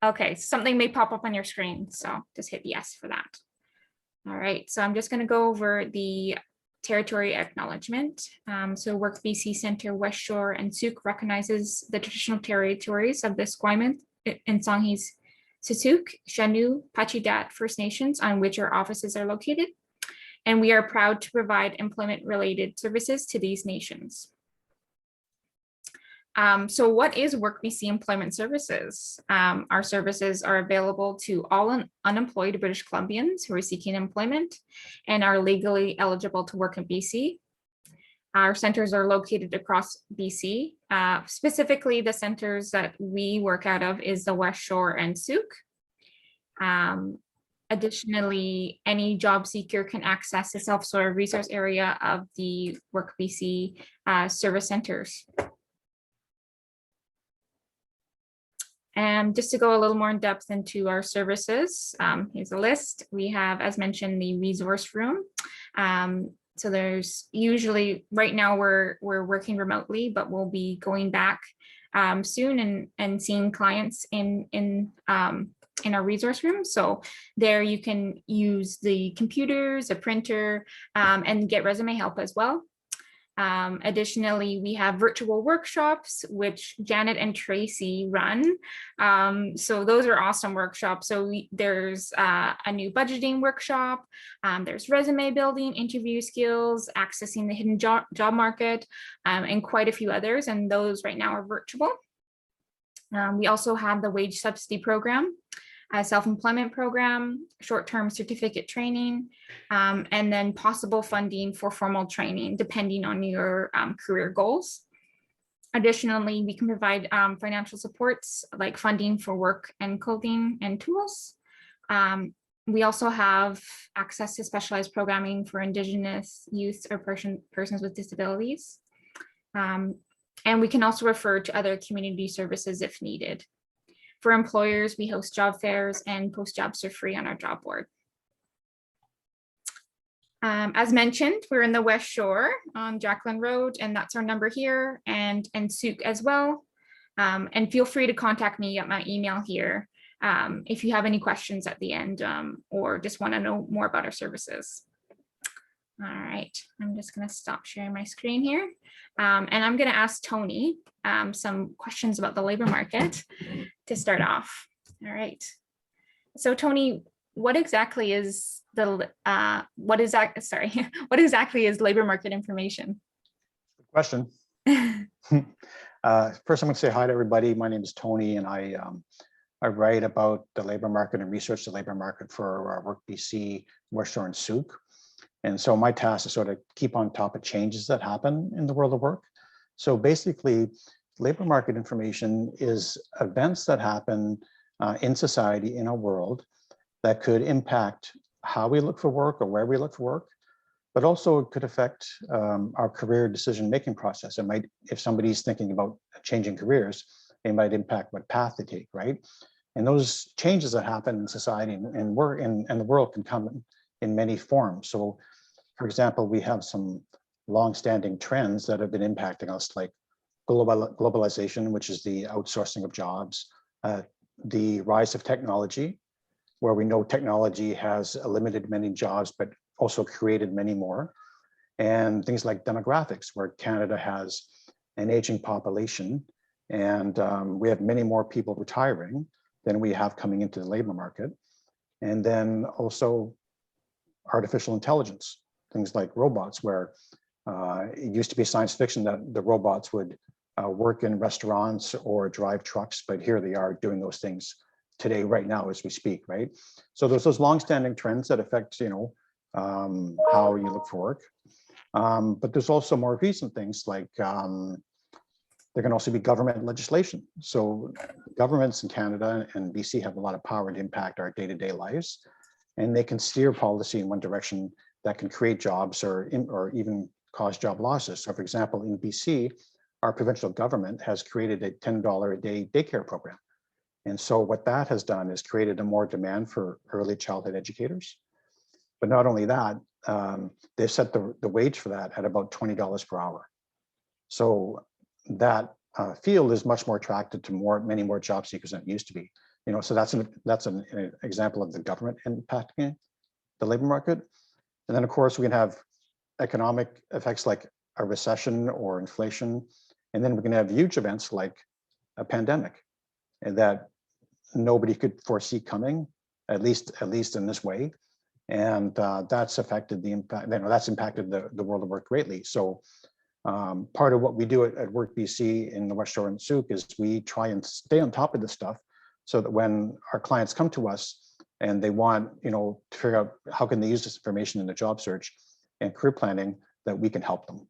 Okay, something may pop up on your screen, so just hit yes for that. All right, so I'm just going to go over the territory acknowledgement. So WorkBC Center West Shore and Sooke recognizes the traditional territories of the Esquimalt and Songhees Sisseq, Chanu, Pachidat First Nations on which our offices are located. And we are proud to provide employment-related services to these nations. So what is WorkBC Employment Services? Our services are available to all unemployed British Columbians who are seeking employment and are legally eligible to work in BC. Our centers are located across BC. Specifically, the centers that we work out of is the West Shore and Sooke. Additionally, any job seeker can access the self-serve resource area of the WorkBC service centers. And just to go a little more in depth into our services, here's a list. We have, as mentioned, the resource room. So there's usually, right now we're working remotely, but we'll be going back soon and seeing clients in our resource room. So there you can use the computers, a printer, and get resume help as well. Additionally, we have virtual workshops, which Janet and Tracy run. So those are awesome workshops. So there's a new budgeting workshop, there's resume building, interview skills, accessing the hidden job market, and quite a few others. And those right now are virtual. We also have the wage subsidy program, a self-employment program, short-term certificate training, and then possible funding for formal training, depending on your career goals. Additionally, we can provide financial supports like funding for work and clothing and tools. We also have access to specialized programming for Indigenous youth or persons with disabilities. And we can also refer to other community services if needed. For employers, we host job fairs and post jobs for free on our job board. As mentioned, we're in the West Shore on Jacqueline Road, and that's our number here, and Sooke as well. And feel free to contact me at my email here if you have any questions at the end or just want to know more about our services. All right, I'm just going to stop sharing my screen here. And I'm going to ask Tony some questions about the labor market to start off. All right. So Tony, what exactly is what exactly is labor market information? Good question. First, I'm going to say hi to everybody. My name is Tony, and I write about the labor market and research the labor market for WorkBC, West Shore and Sooke. And so my task is sort of keep on top of changes that happen in the world of work. So basically, labor market information is events that happen in society, in our world, that could impact how we look for work or where we look for work, but also it could affect our career decision-making process. It might, if somebody's thinking about changing careers, it might impact what path they take, right? And those changes that happen in society and the world can come in many forms. So, for example, we have some long-standing trends that have been impacting us, like globalization, which is the outsourcing of jobs, the rise of technology, where we know technology has eliminated many jobs, but also created many more, and things like demographics, where Canada has an aging population, and we have many more people retiring than we have coming into the labor market. And then also artificial intelligence, things like robots, where it used to be science fiction that the robots would work in restaurants or drive trucks, but here they are doing those things today, right now, as we speak, right? So there's those long-standing trends that affect, how you look for work. But there's also more recent things like there can also be government legislation. So governments in Canada and BC have a lot of power to impact our day-to-day lives, and they can steer policy in one direction that can create jobs or even cause job losses. So for example, in BC, our provincial government has created a $10 a day daycare program. And so what that has done is created a more demand for early childhood educators. But not only that, they've set the wage for that at about $20 per hour. So that field is much more attracted to many more job seekers than it used to be. So that's an example of the government impacting the labor market. And then of course we can have economic effects like a recession or inflation. And then we can have huge events like a pandemic, and that nobody could foresee coming, at least in this way. And that's affected the impact, that's impacted the world of work greatly. So part of what we do at WorkBC in the West Shore and Souk is we try and stay on top of this stuff so that when our clients come to us and they want, to figure out how can they use this information in the job search and career planning, that we can help them.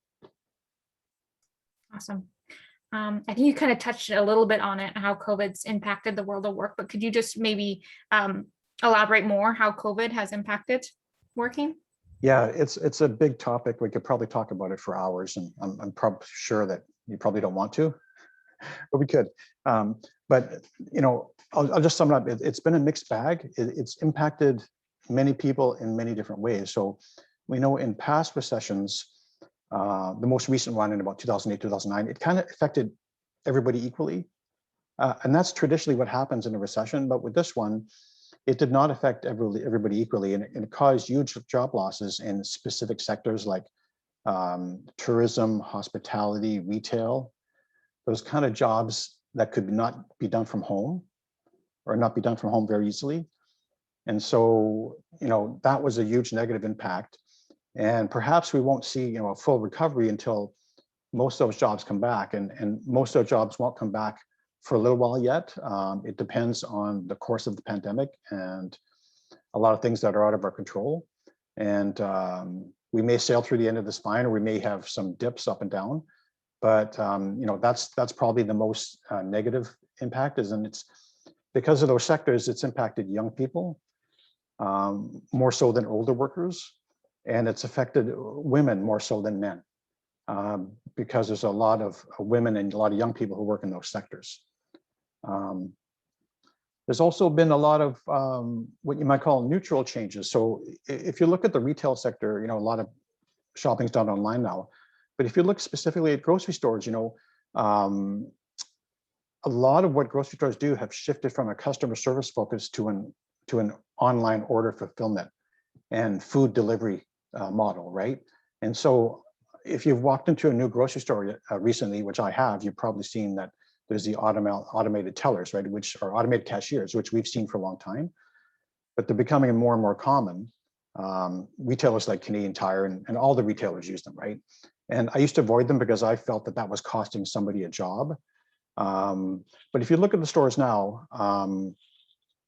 Awesome. I think you kind of touched a little bit on it, how COVID's impacted the world of work, but could you just maybe elaborate more how COVID has impacted working? Yeah, it's a big topic. We could probably talk about it for hours, and I'm probably sure that you probably don't want to, but we could. But I'll just sum it up. It's been a mixed bag. It's impacted many people in many different ways. So we know in past recessions, the most recent one in about 2008, 2009, it kind of affected everybody equally. And that's traditionally what happens in a recession. But with this one, it did not affect everybody equally. And it caused huge job losses in specific sectors like tourism, hospitality, retail, those kind of jobs that could not be done from home or not be done from home very easily. And so, that was a huge negative impact. And perhaps we won't see, a full recovery until most of those jobs come back, and most of those jobs won't come back for a little while yet. It depends on the course of the pandemic and a lot of things that are out of our control. And we may sail through the end of this fine, or we may have some dips up and down. But that's probably the most negative impact, and it's because of those sectors. It's impacted young people more so than older workers. And it's affected women more so than men, because there's a lot of women and a lot of young people who work in those sectors. There's also been a lot of what you might call neutral changes. So if you look at the retail sector, a lot of shopping's done online now. But if you look specifically at grocery stores, a lot of what grocery stores do have shifted from a customer service focus to an online order fulfillment and food delivery model, right? And so if you've walked into a new grocery store recently, which I have, you've probably seen that there's the automated tellers, right? Which are automated cashiers, which we've seen for a long time, but they're becoming more and more common. Retailers like Canadian Tire and all the retailers use them, right? And I used to avoid them because I felt that was costing somebody a job. But if you look at the stores now,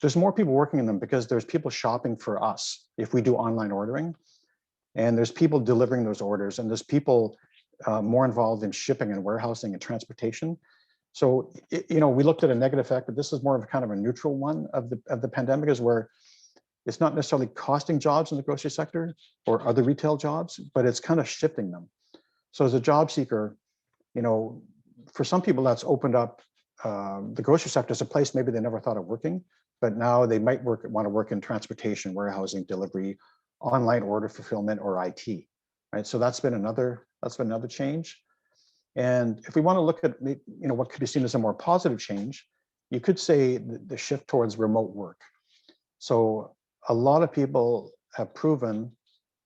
there's more people working in them because there's people shopping for us if we do online ordering. And there's people delivering those orders, and there's people more involved in shipping and warehousing and transportation. So, we looked at a negative effect, but this is more of a kind of a neutral one of the pandemic, is where it's not necessarily costing jobs in the grocery sector or other retail jobs, but it's kind of shifting them. So as a job seeker, for some people that's opened up the grocery sector as a place maybe they never thought of working, but now they might want to work in transportation, warehousing, delivery, online order fulfillment, or IT, right? So that's been another change. And if we want to look at what could be seen as a more positive change, you could say the shift towards remote work. So a lot of people have proven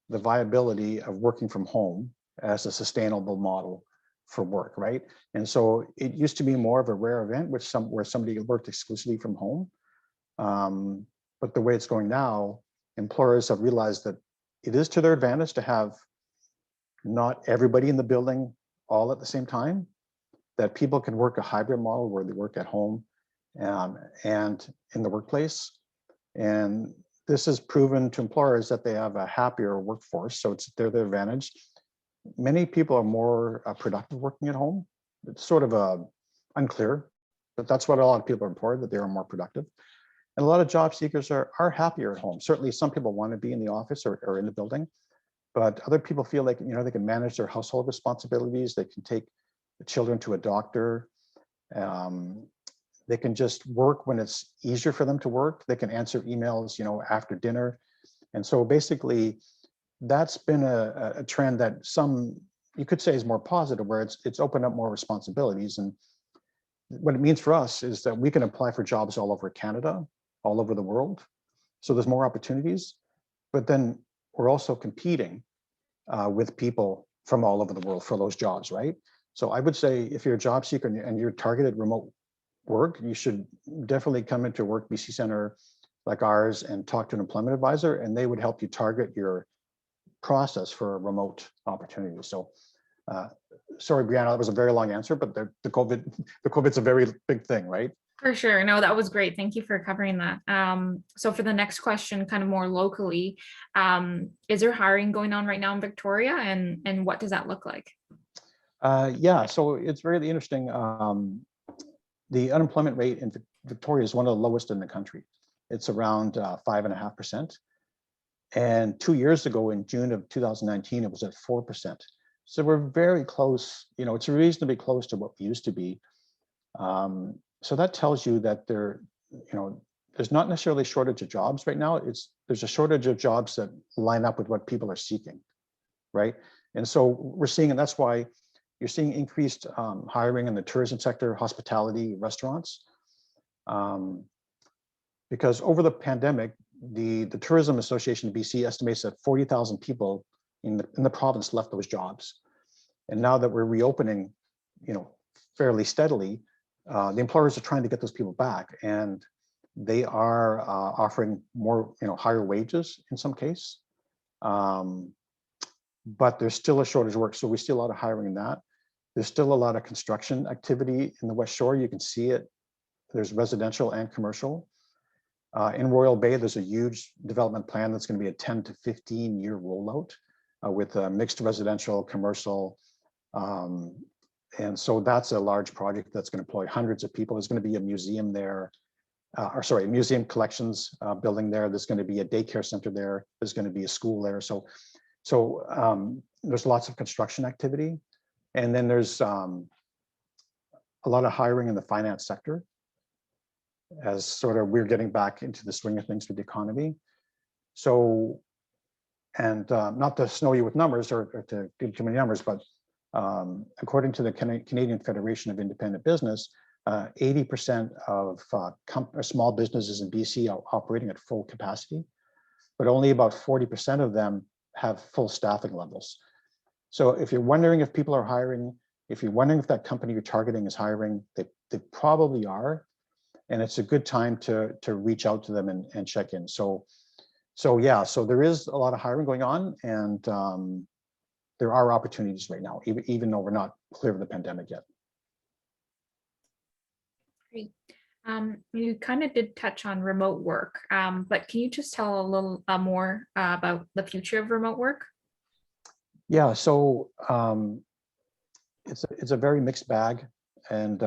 the viability of working from home as a sustainable model for work, right? And so it used to be more of a rare event, where somebody worked exclusively from home. But the way it's going now, employers have realized that it is to their advantage to have not everybody in the building all at the same time, that people can work a hybrid model where they work at home and in the workplace. And this has proven to employers that they have a happier workforce, so it's to their advantage. Many people are more productive working at home. It's sort of unclear, but that's what a lot of people are reporting, that they are more productive. And a lot of job seekers are happier at home. Certainly some people want to be in the office or in the building, but other people feel like, they can manage their household responsibilities. They can take the children to a doctor. They can just work when it's easier for them to work. They can answer emails, after dinner. And so basically that's been a trend that you could say is more positive, where it's opened up more responsibilities. And what it means for us is that we can apply for jobs all over Canada, all over the world. So there's more opportunities, but then we're also competing with people from all over the world for those jobs, right? So I would say if you're a job seeker and you're targeted remote work, you should definitely come into a WorkBC center like ours and talk to an employment advisor, and they would help you target your process for remote opportunities. So sorry, Brianna, that was a very long answer, but the COVID's a very big thing, right? For sure. No, that was great. Thank you for covering that. So for the next question, kind of more locally, is there hiring going on right now in Victoria, and what does that look like? Yeah, so it's really interesting. The unemployment rate in Victoria is one of the lowest in the country. It's around 5.5%. And 2 years ago, in June of 2019, it was at 4%. So we're very close. You know, it's reasonably close to what we used to be. So that tells you that there's not necessarily a shortage of jobs right now. There's a shortage of jobs that line up with what people are seeking, right? And so we're seeing, and that's why you're seeing increased hiring in the tourism sector, hospitality, restaurants. Because over the pandemic, the Tourism Association of BC estimates that 40,000 people in the province left those jobs. And now that we're reopening, fairly steadily, the employers are trying to get those people back, and they are offering more, higher wages in some case. But there's still a shortage of work. So we see a lot of hiring in that. There's still a lot of construction activity in the West Shore. You can see it. There's residential and commercial. In Royal Bay, there's a huge development plan that's going to be a 10 to 15 year rollout with mixed residential, commercial. And so that's a large project that's going to employ hundreds of people. There's going to be a museum there, museum collections building there. There's going to be a daycare center there. There's going to be a school there. So there's lots of construction activity. And then there's a lot of hiring in the finance sector, as sort of we're getting back into the swing of things with the economy. So, and not to snow you with numbers or to give too many numbers, but according to the Canadian Federation of Independent Business, 80% of small businesses in BC are operating at full capacity, but only about 40% of them have full staffing levels. So if you're wondering if people are hiring, if you're wondering if that company you're targeting is hiring, they probably are. And it's a good time to reach out to them and check in. So yeah, so there is a lot of hiring going on, and there are opportunities right now, even though we're not clear of the pandemic yet. Great. You kind of did touch on remote work, but can you just tell a little more about the future of remote work? Yeah, so it's a very mixed bag, and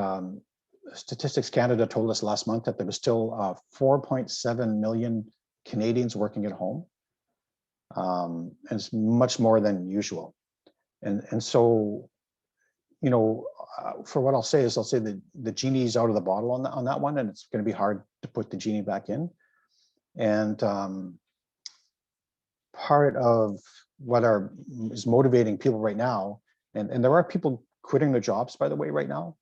Statistics Canada told us last month that there was still 4.7 million Canadians working at home, and it's much more than usual. And so, for what I'll say is, I'll say that the genie's out of the bottle on that one, and it's going to be hard to put the genie back in. And part of what is motivating people right now, and there are people quitting their jobs, by the way, right now.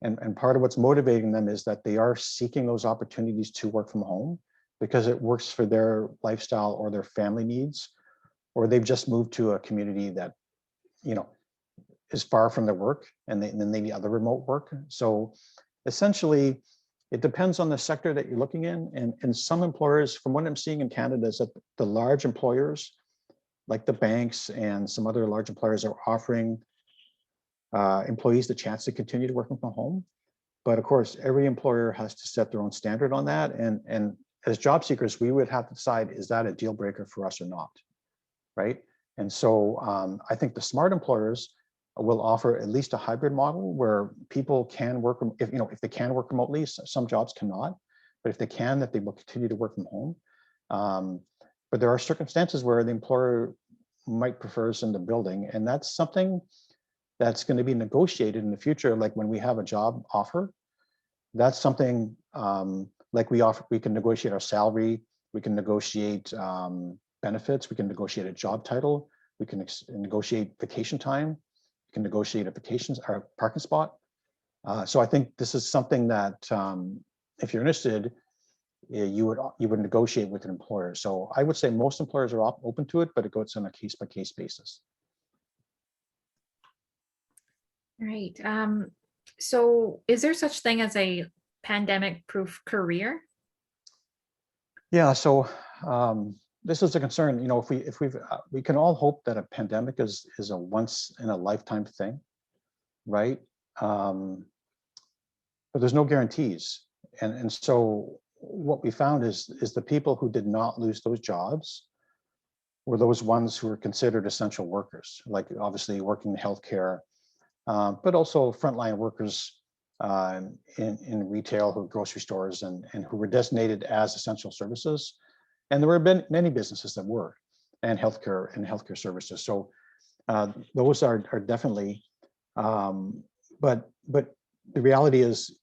And part of what's motivating them is that they are seeking those opportunities to work from home because it works for their lifestyle or their family needs, or they've just moved to a community that, is far from their work, and then they need other remote work. So essentially, it depends on the sector that you're looking in. And some employers, from what I'm seeing in Canada, is that the large employers, like the banks and some other large employers, are offering employees the chance to continue to work from home. But of course, every employer has to set their own standard on that. And as job seekers, we would have to decide, is that a deal breaker for us or not, right? And so I think the smart employers will offer at least a hybrid model where people can work, if they can work remotely. Some jobs cannot, but if they can, that they will continue to work from home. But there are circumstances where the employer might prefer us in the building, and that's something that's going to be negotiated in the future. Like when we have a job offer, that's something like we can negotiate our salary, we can negotiate benefits, we can negotiate a job title, we can negotiate vacation time, we can negotiate a parking spot. So I think this is something that if you're interested, you would negotiate with an employer. So I would say most employers are open to it, but it goes on a case-by-case basis. Right. So is there such thing as a pandemic-proof career? Yeah. So this is a concern. You know, we can all hope that a pandemic is a once in a lifetime thing, right? But there's no guarantees, and so what we found is the people who did not lose those jobs were those ones who were considered essential workers, like obviously working in healthcare, but also frontline workers in retail, who grocery stores, and who were designated as essential services. And there were many businesses that were, and healthcare services. So those are definitely, but the reality is,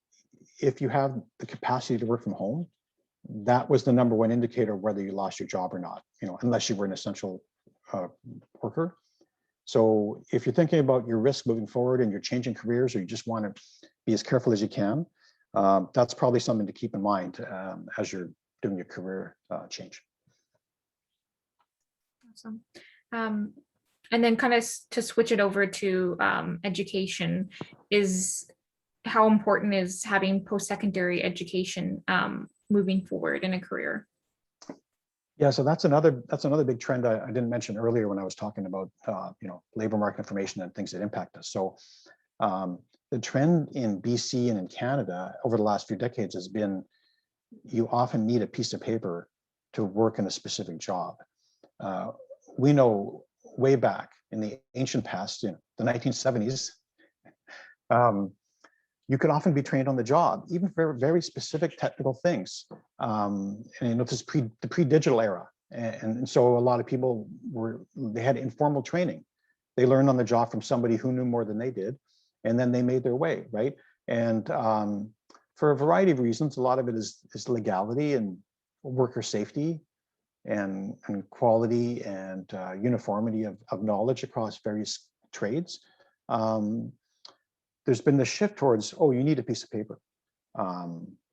if you have the capacity to work from home, that was the number one indicator of whether you lost your job or not, you know, unless you were an essential worker. So if you're thinking about your risk moving forward and you're changing careers, or you just want to be as careful as you can, that's probably something to keep in mind as you're doing your career change. Awesome. And then kind of to switch it over to education, is how important is having post-secondary education moving forward in a career? Yeah, so that's another big trend I didn't mention earlier when I was talking about you know, labor market information and things that impact us. So the trend in BC and in Canada over the last few decades has been, you often need a piece of paper to work in a specific job. We know way back in the ancient past, you know, the 1970s, you could often be trained on the job, even for very specific technical things. And you know, this is the pre-digital era. And so a lot of people they had informal training. They learned on the job from somebody who knew more than they did, and then they made their way, right? And for a variety of reasons, a lot of it is legality and worker safety and quality and uniformity of knowledge across various trades. There's been the shift towards, oh, you need a piece of paper,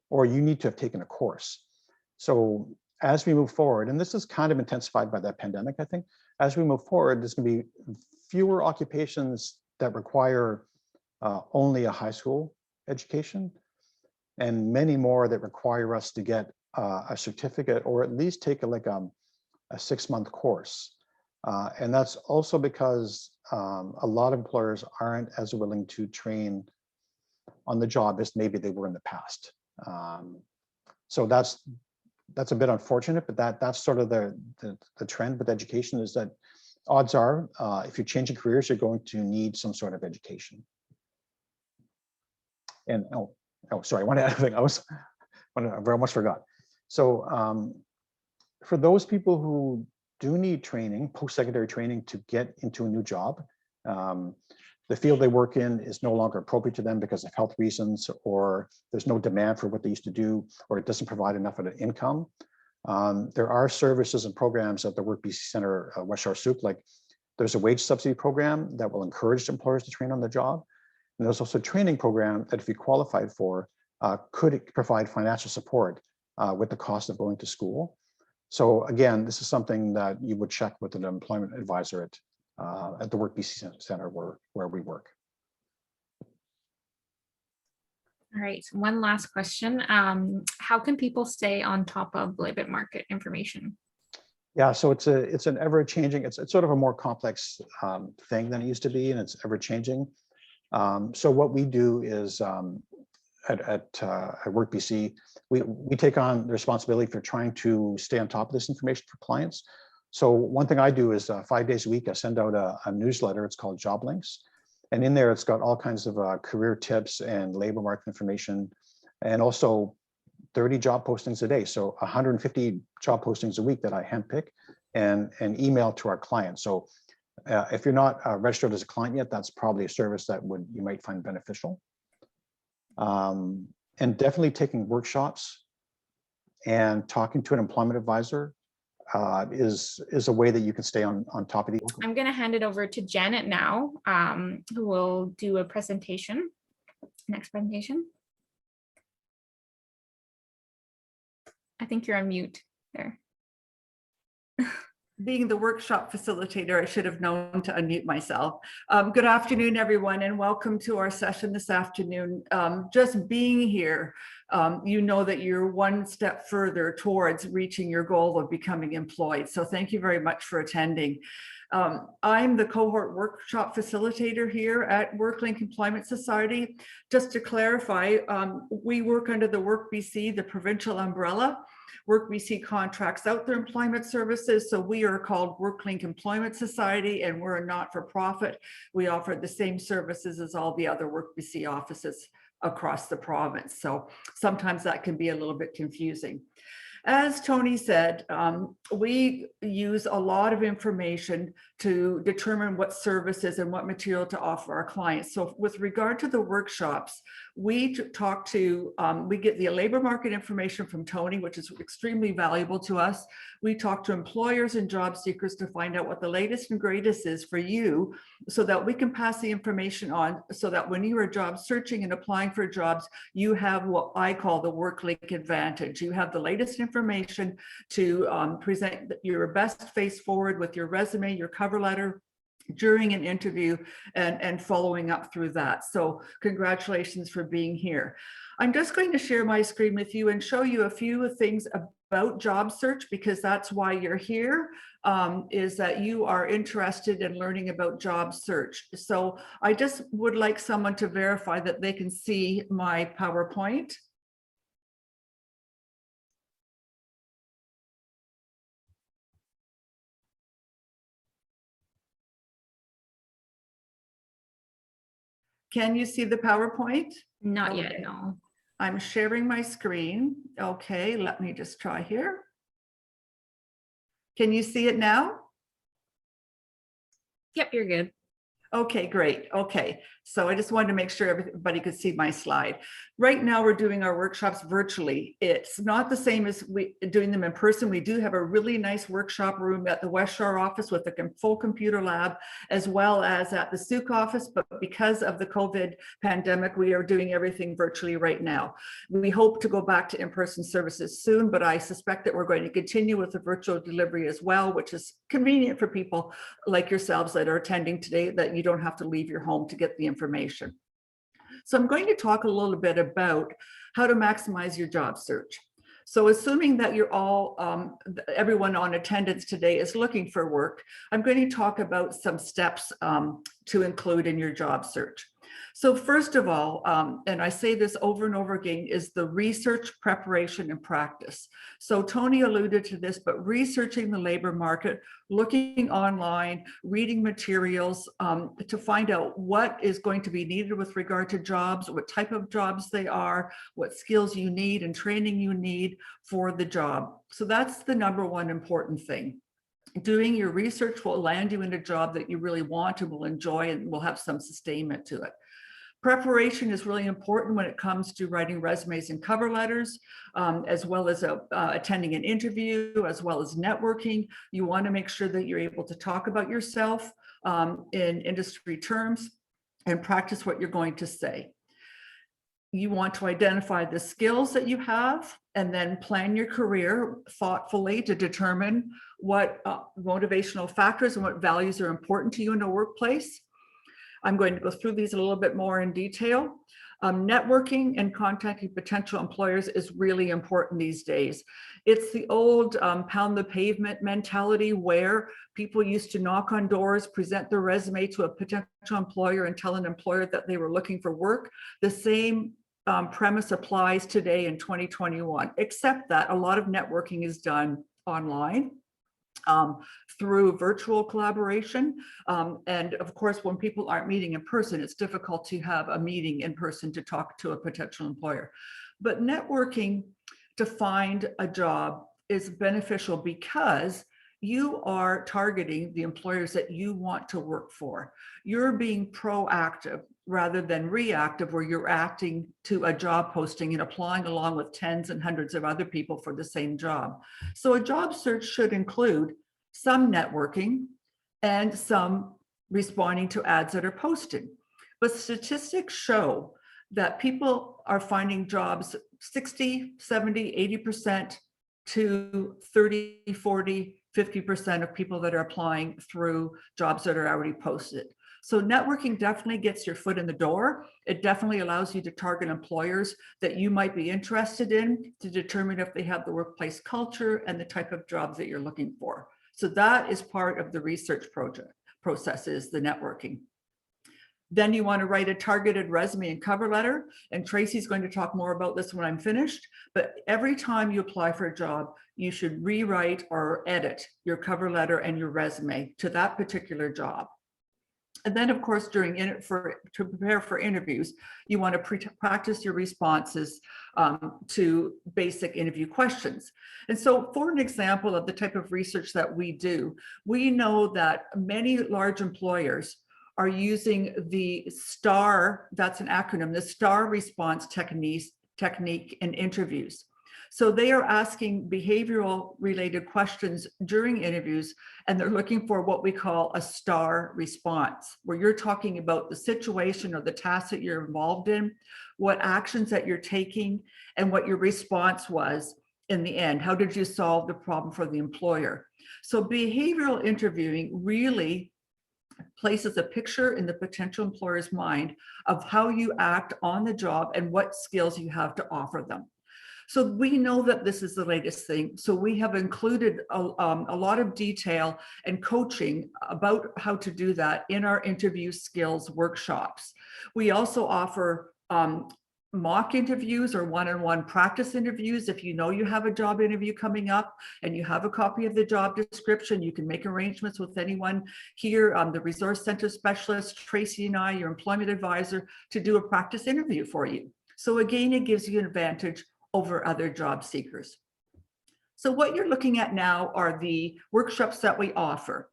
or you need to have taken a course. So as we move forward, and this is kind of intensified by that pandemic, I think, as we move forward, there's going to be fewer occupations that require only a high school education, and many more that require us to get a certificate, or at least take a 6-month course. And that's also because a lot of employers aren't as willing to train on the job as maybe they were in the past. So that's a bit unfortunate, but that's sort of the trend with education, is that odds are, if you're changing careers, you're going to need some sort of education. And oh, sorry, I want to add a thing. I almost forgot. So for those people who do need training, post-secondary training, to get into a new job, the field they work in is no longer appropriate to them because of health reasons, or there's no demand for what they used to do, or it doesn't provide enough of an income. There are services and programs at the WorkBC Center, West Shore Soup, like there's a wage subsidy program that will encourage employers to train on the job. And there's also a training program that, if you qualified for, could provide financial support with the cost of going to school. So again, this is something that you would check with an employment advisor at the WorkBC Center where we work. All right, one last question. How can people stay on top of labor market information? Yeah, so it's an ever-changing, it's sort of a more complex thing than it used to be, and it's ever-changing. So what we do is at WorkBC, we take on the responsibility for trying to stay on top of this information for clients. So one thing I do is 5 days a week, I send out a newsletter. It's called Job Links. And in there, it's got all kinds of career tips and labor market information, and also 30 job postings a day. So 150 job postings a week that I handpick and email to our clients. So if you're not registered as a client yet, that's probably a service that you might find beneficial. And definitely taking workshops and talking to an employment advisor is a way that you can stay on top of the. I'm going to hand it over to Janet now, who will do a presentation. Next presentation. I think you're on mute there. Being the workshop facilitator, I should have known to unmute myself. Good afternoon, everyone, and welcome to our session this afternoon. Just being here, you know that you're one step further towards reaching your goal of becoming employed. So thank you very much for attending. I'm the cohort workshop facilitator here at WorkLink Employment Society. Just to clarify, we work under the WorkBC, the provincial umbrella. WorkBC contracts out their employment services, so we are called WorkLink Employment Society, and we're a not-for-profit. We offer the same services as all the other WorkBC offices across the province, so sometimes that can be a little bit confusing. As Tony said, we use a lot of information to determine what services and what material to offer our clients. So with regard to the workshops, we get the labor market information from Tony, which is extremely valuable to us. We talk to employers and job seekers to find out what the latest and greatest is for you, so that we can pass the information on, so that when you are job searching and applying for jobs, you have what I call the WorkLink advantage. You have the latest information to present your best face forward with your resume, your cover letter, during an interview, and following up through that. So congratulations for being here. I'm just going to share my screen with you and show you a few things about job search, because that's why you're here, is that you are interested in learning about job search. So I just would like someone to verify that they can see my PowerPoint. Can you see the PowerPoint? Not yet, no. I'm sharing my screen. Okay, let me just try here. Can you see it now? Yep, you're good. Okay, great. Okay, so I just wanted to make sure everybody could see my slide. Right now, we're doing our workshops virtually. It's not the same as doing them in person. We do have a really nice workshop room at the West Shore office with a full computer lab, as well as at the Souk office. But because of the COVID pandemic, we are doing everything virtually right now. We hope to go back to in-person services soon, but I suspect that we're going to continue with the virtual delivery as well, which is convenient for people like yourselves that are attending today, that you don't have to leave your home to get the information. So I'm going to talk a little bit about how to maximize your job search. So assuming that you're all, everyone on attendance today is looking for work, I'm going to talk about some steps to include in your job search. So first of all, and I say this over and over again, is the research, preparation, and practice. So Tony alluded to this, but researching the labor market, looking online, reading materials to find out what is going to be needed with regard to jobs, what type of jobs they are, what skills you need and training you need for the job. So that's the number one important thing. Doing your research will land you in a job that you really want and will enjoy and will have some sustainment to it. Preparation is really important when it comes to writing resumes and cover letters, as well as attending an interview, as well as networking. You want to make sure that you're able to talk about yourself in industry terms and practice what you're going to say. You want to identify the skills that you have and then plan your career thoughtfully to determine what motivational factors and what values are important to you in a workplace. I'm going to go through these a little bit more in detail. Networking and contacting potential employers is really important these days. It's the old pound the pavement mentality where people used to knock on doors, present their resume to a potential employer and tell an employer that they were looking for work. The same premise applies today in 2021, except that a lot of networking is done online. Through virtual collaboration. And of course, when people aren't meeting in person, it's difficult to have a meeting in person to talk to a potential employer. But networking to find a job is beneficial because you are targeting the employers that you want to work for. You're being proactive rather than reactive, where you're acting to a job posting and applying along with tens and hundreds of other people for the same job. So a job search should include some networking and some responding to ads that are posted. But statistics show that people are finding jobs 60, 70, 80% to 30, 40, 50% of people that are applying through jobs that are already posted. So networking definitely gets your foot in the door. It definitely allows you to target employers that you might be interested in to determine if they have the workplace culture and the type of jobs that you're looking for. So that is part of the research process, is the networking. Then you want to write a targeted resume and cover letter. And Tracy's going to talk more about this when I'm finished. But every time you apply for a job, you should rewrite or edit your cover letter and your resume to that particular job. And then, of course, to prepare for interviews, you want to practice your responses to basic interview questions. And so, for an example of the type of research that we do, we know that many large employers are using the STAR, that's an acronym, the STAR response technique in interviews. So they are asking behavioral related questions during interviews, and they're looking for what we call a STAR response, where you're talking about the situation or the task that you're involved in, what actions that you're taking, and what your response was in the end. How did you solve the problem for the employer? So behavioral interviewing really places a picture in the potential employer's mind of how you act on the job and what skills you have to offer them. So we know that this is the latest thing. So we have included a lot of detail and coaching about how to do that in our interview skills workshops. We also offer mock interviews or one-on-one practice interviews. If you know you have a job interview coming up and you have a copy of the job description, you can make arrangements with anyone here, the resource center specialist, Tracy and I, your employment advisor, to do a practice interview for you. So again, it gives you an advantage over other job seekers. So what you're looking at now are the workshops that we offer.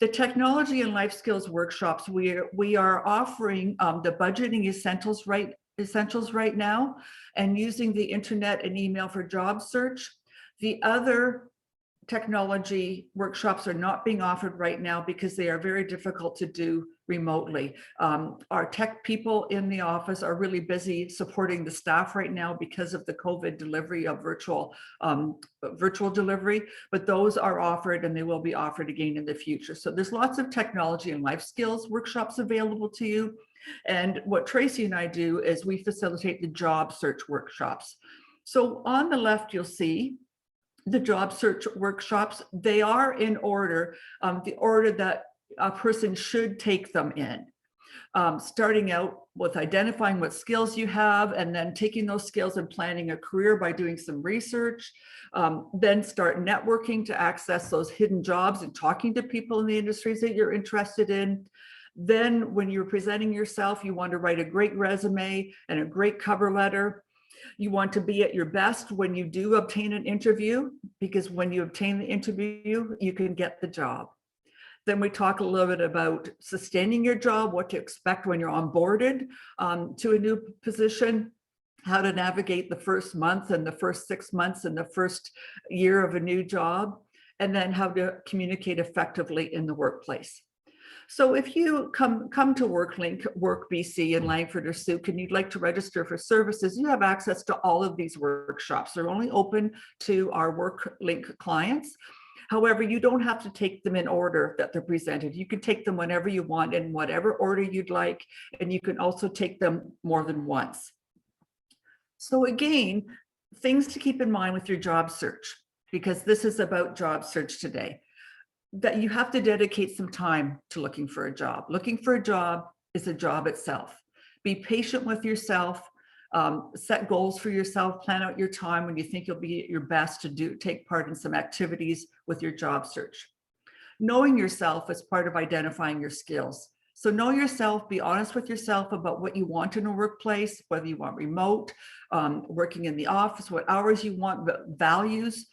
The technology and life skills workshops, we are offering the budgeting essentials right now, and using the internet and email for job search. The other technology workshops are not being offered right now because they are very difficult to do remotely. Our tech people in the office are really busy supporting the staff right now because of the COVID delivery of virtual delivery, but those are offered and they will be offered again in the future. So there's lots of technology and life skills workshops available to you. And what Tracy and I do is we facilitate the job search workshops. So on the left, you'll see the job search workshops. They are in order, the order that a person should take them in. Starting out with identifying what skills you have, and then taking those skills and planning a career by doing some research. Then start networking to access those hidden jobs and talking to people in the industries that you're interested in. Then when you're presenting yourself, you want to write a great resume and a great cover letter. You want to be at your best when you do obtain an interview, because when you obtain the interview, you can get the job. Then we talk a little bit about sustaining your job, what to expect when you're onboarded to a new position, how to navigate the first month and the first 6 months and the first year of a new job, and then how to communicate effectively in the workplace. So if you come to WorkBC in Langford or Souk and you'd like to register for services, you have access to all of these workshops. They're only open to our WorkLink clients. However, you don't have to take them in order that they're presented. You can take them whenever you want, in whatever order you'd like, and you can also take them more than once. So again, things to keep in mind with your job search, because this is about job search today. That you have to dedicate some time to looking for a job. Looking for a job is a job itself. Be patient with yourself, set goals for yourself, plan out your time when you think you'll be at your best to take part in some activities with your job search. Knowing yourself is part of identifying your skills. So know yourself, be honest with yourself about what you want in a workplace, whether you want remote, working in the office, what hours you want, what values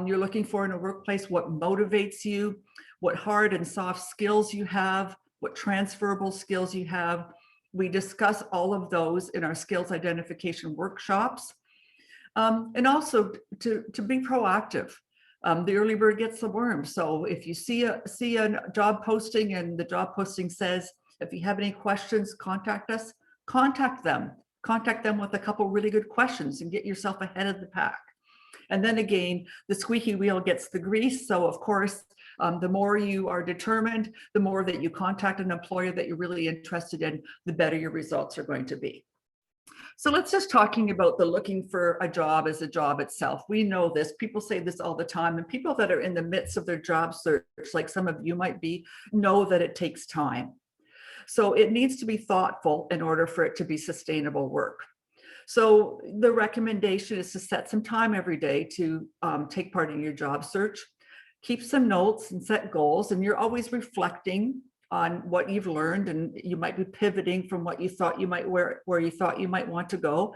you're looking for in a workplace, what motivates you, what hard and soft skills you have, what transferable skills you have. We discuss all of those in our skills identification workshops. And also to be proactive. The early bird gets the worm. So if you see a job posting and the job posting says, if you have any questions, contact us, contact them. contact them with a couple really good questions and get yourself ahead of the pack. And then again, the squeaky wheel gets the grease. So of course, the more you are determined, the more that you contact an employer that you're really interested in, the better your results are going to be. So let's just talking about the looking for a job as a job itself. We know this, people say this all the time, and people that are in the midst of their job search, like some of you might be, know that it takes time. So it needs to be thoughtful in order for it to be sustainable work. So the recommendation is to set some time every day to take part in your job search, keep some notes and set goals, and you're always reflecting on what you've learned, and you might be pivoting from what you thought you might where you thought you might want to go.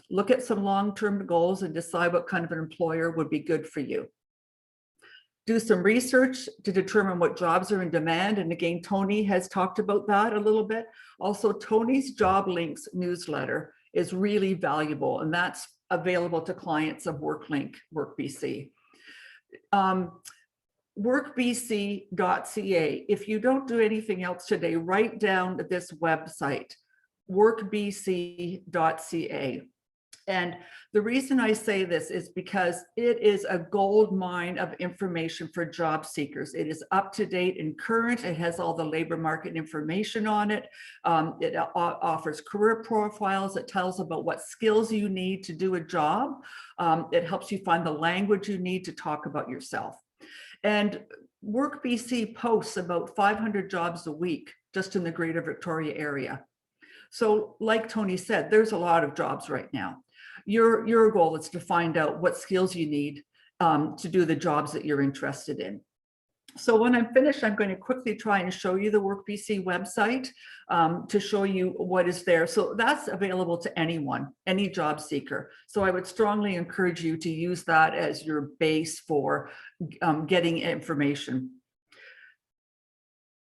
Look at some long-term goals and decide what kind of an employer would be good for you. Do some research to determine what jobs are in demand. And again, Tony has talked about that a little bit. Also, Tony's Job Links newsletter is really valuable, and that's available to clients of WorkBC. WorkBC.ca. If you don't do anything else today, write down this website, WorkBC.ca. And the reason I say this is because it is a gold mine of information for job seekers. It is up to date and current. It has all the labor market information on it. It offers career profiles. It tells about what skills you need to do a job. It helps you find the language you need to talk about yourself. And WorkBC posts about 500 jobs a week just in the Greater Victoria area. So like Tony said, there's a lot of jobs right now. Your goal is to find out what skills you need to do the jobs that you're interested in. So when I'm finished, I'm going to quickly try and show you the WorkBC website to show you what is there. So that's available to anyone, any job seeker. So I would strongly encourage you to use that as your base for getting information.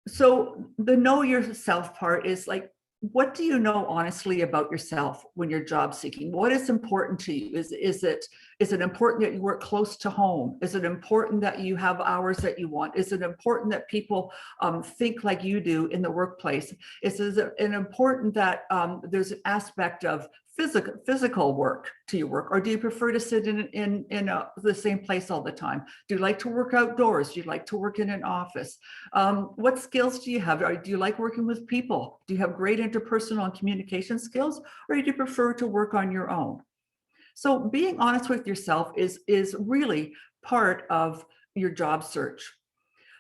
So the know yourself part is like, what do you know honestly about yourself when you're job seeking? What is important to you? Is it important that you work close to home? Is it important that you have hours that you want? Is it important that people think like you do in the workplace? Is it important that there's an aspect of physical work to your work, or do you prefer to sit in the same place all the time? Do you like to work outdoors? Do you like to work in an office? What skills do you have? Do you like working with people? Do you have great interpersonal and communication skills, or do you prefer to work on your own? So being honest with yourself is really part of your job search.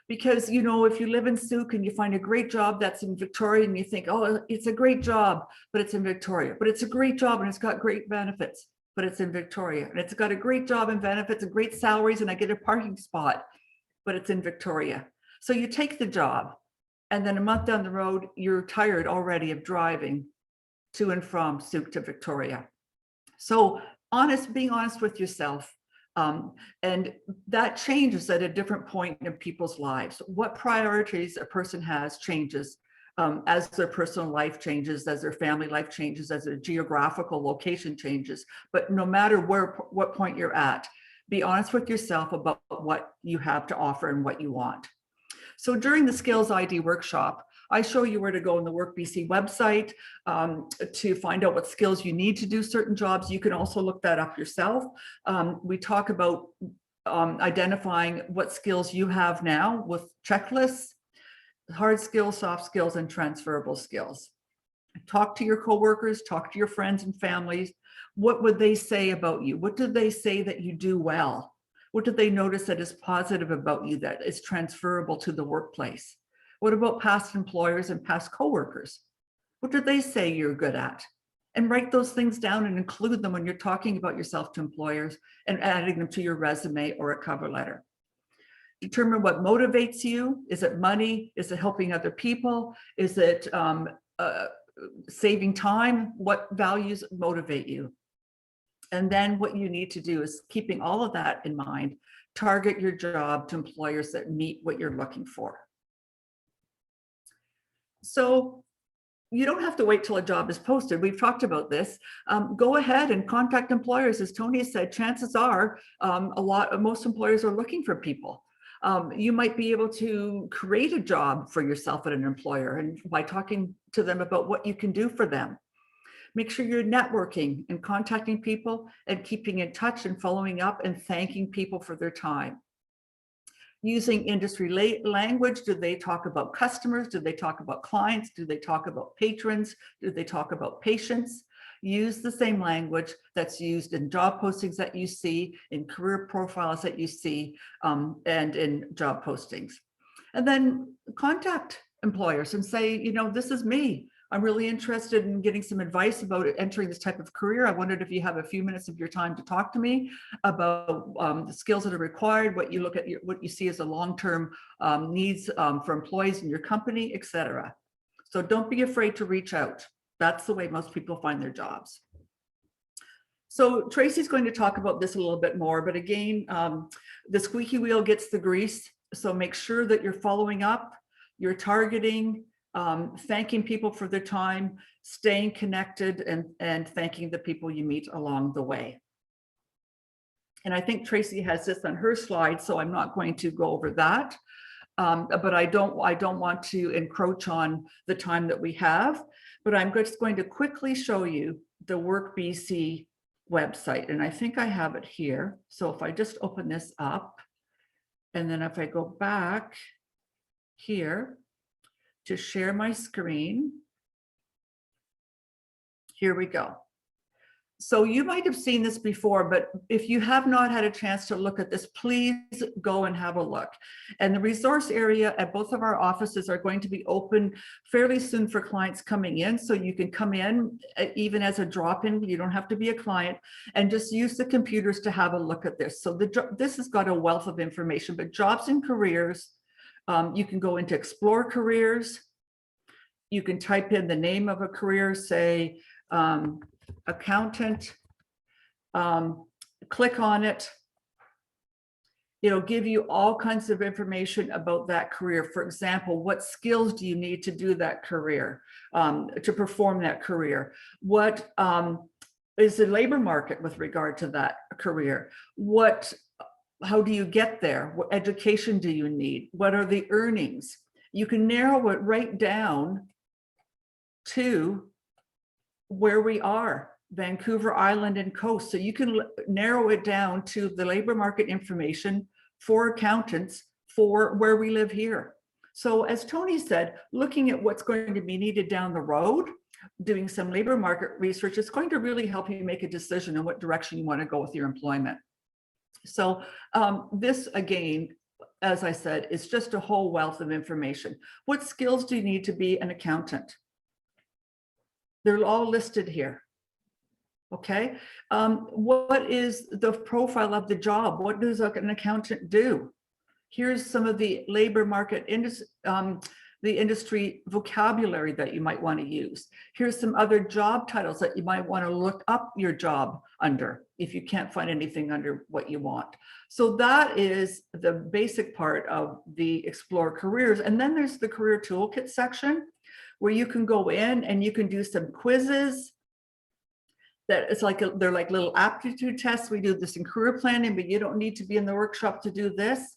Because, you know, if you live in Souk and you find a great job that's in Victoria and you think, oh, it's a great job, but it's in Victoria, but it's a great job and it's got great benefits, but it's in Victoria, and it's got a great job and benefits and great salaries and I get a parking spot, but it's in Victoria. So you take the job and then a month down the road, you're tired already of driving to and from Souk to Victoria. So being honest with yourself. And that changes at a different point in people's lives. What priorities a person has changes as their personal life changes, as their family life changes, as their geographical location changes. But no matter what point you're at, be honest with yourself about what you have to offer and what you want. So during the Skills ID workshop, I show you where to go on the WorkBC website to find out what skills you need to do certain jobs. You can also look that up yourself. We talk about identifying what skills you have now with checklists, hard skills, soft skills, and transferable skills. Talk to your coworkers, talk to your friends and families. What would they say about you? What did they say that you do well? What did they notice that is positive about you that is transferable to the workplace? What about past employers and past coworkers? What did they say you're good at? And write those things down and include them when you're talking about yourself to employers and adding them to your resume or a cover letter. Determine what motivates you. Is it money? Is it helping other people? Is it saving time? What values motivate you? And then what you need to do is, keeping all of that in mind, target your job to employers that meet what you're looking for. So you don't have to wait till a job is posted. We've talked about this. Go ahead and contact employers. As Tony said, chances are most employers are looking for people. You might be able to create a job for yourself at an employer and by talking to them about what you can do for them. Make sure you're networking and contacting people and keeping in touch and following up and thanking people for their time. Using industry language. Do they talk about customers? Do they talk about clients? Do they talk about patrons? Do they talk about patients? Use the same language that's used in job postings that you see, in career profiles that you see, and in job postings. And then contact employers and say, you know, this is me. I'm really interested in getting some advice about entering this type of career. I wondered if you have a few minutes of your time to talk to me about the skills that are required, what you look at, what you see as a long-term needs for employees in your company, etc. So don't be afraid to reach out. That's the way most people find their jobs. So Tracy's going to talk about this a little bit more, but again, the squeaky wheel gets the grease. So make sure that you're following up, you're targeting, thanking people for their time, staying connected, and thanking the people you meet along the way. And I think Tracy has this on her slide, so I'm not going to go over that. But I don't want to encroach on the time that we have, but I'm just going to quickly show you the WorkBC website. And I think I have it here. So if I just open this up, and then if I go back here to share my screen, here we go. So you might have seen this before, but if you have not had a chance to look at this, please go and have a look. And the resource area at both of our offices are going to be open fairly soon for clients coming in. So you can come in even as a drop-in, you don't have to be a client, and just use the computers to have a look at this. So this has got a wealth of information, but jobs and careers, you can go into explore careers. You can type in the name of a career, say, accountant, click on it. It'll give you all kinds of information about that career. For example, what skills do you need to do that career, to perform that career? What is the labor market with regard to that career? How do you get there? What education do you need? What are the earnings? You can narrow it right down to where we are, Vancouver Island and Coast. So you can narrow it down to the labor market information for accountants for where we live here. So as Tony said, looking at what's going to be needed down the road, doing some labor market research is going to really help you make a decision in what direction you want to go with your employment. So this, again, as I said, is just a whole wealth of information. What skills do you need to be an accountant? They're all listed here. Okay. What is the profile of the job? What does an accountant do? Here's some of the labor market the industry vocabulary that you might want to use. Here's some other job titles that you might want to look up your job under if you can't find anything under what you want. So that is the basic part of the Explore Careers. And then there's the Career Toolkit section, where you can go in and you can do some quizzes. That it's like they're like little aptitude tests. We do this in career planning, but you don't need to be in the workshop to do this.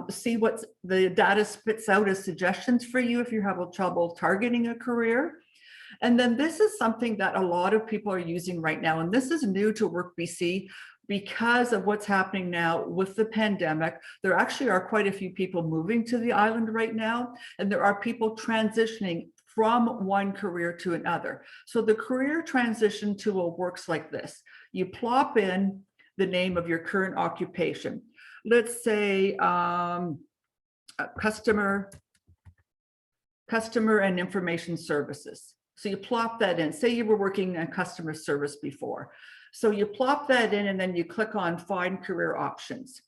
See what the data spits out as suggestions for you if you have trouble targeting a career. And then this is something that a lot of people are using right now, and this is new to WorkBC because of what's happening now with the pandemic. There actually are quite a few people moving to the island right now, and there are people transitioning from one career to another. So the career transition tool works like this. You plop in the name of your current occupation. Let's say customer and information services. So you plop that in. Say you were working on customer service before. So you plop that in and then you click on Find Career Options.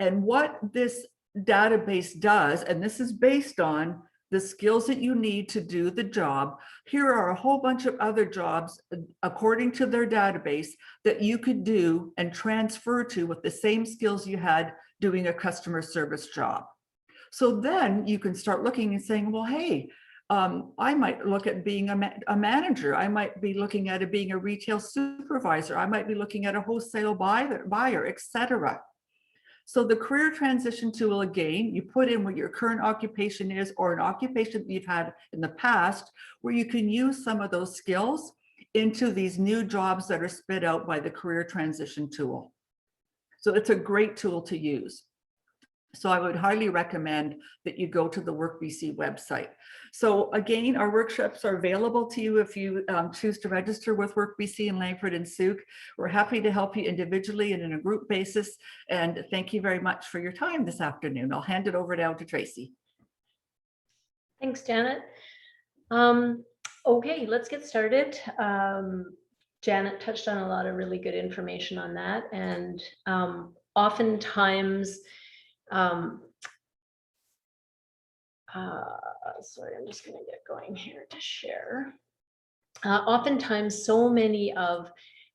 And what this database does, and this is based on the skills that you need to do the job. Here are a whole bunch of other jobs according to their database that you could do and transfer to with the same skills you had doing a customer service job. So then you can start looking and saying, well, hey, I might look at being a manager. I might be looking at it being a retail supervisor. I might be looking at a wholesale buyer, etc. So the career transition tool, again, you put in what your current occupation is or an occupation that you've had in the past where you can use some of those skills into these new jobs that are spit out by the career transition tool. So it's a great tool to use. So I would highly recommend that you go to the WorkBC website. So again, our workshops are available to you if you choose to register with WorkBC in Langford and Souk. We're happy to help you individually and in a group basis. And thank you very much for your time this afternoon. I'll hand it over now to Tracy. Thanks, Janet. Okay, let's get started. Janet touched on a lot of really good information on that. And oftentimes, sorry, I'm just going to get going here to share. Oftentimes, so many of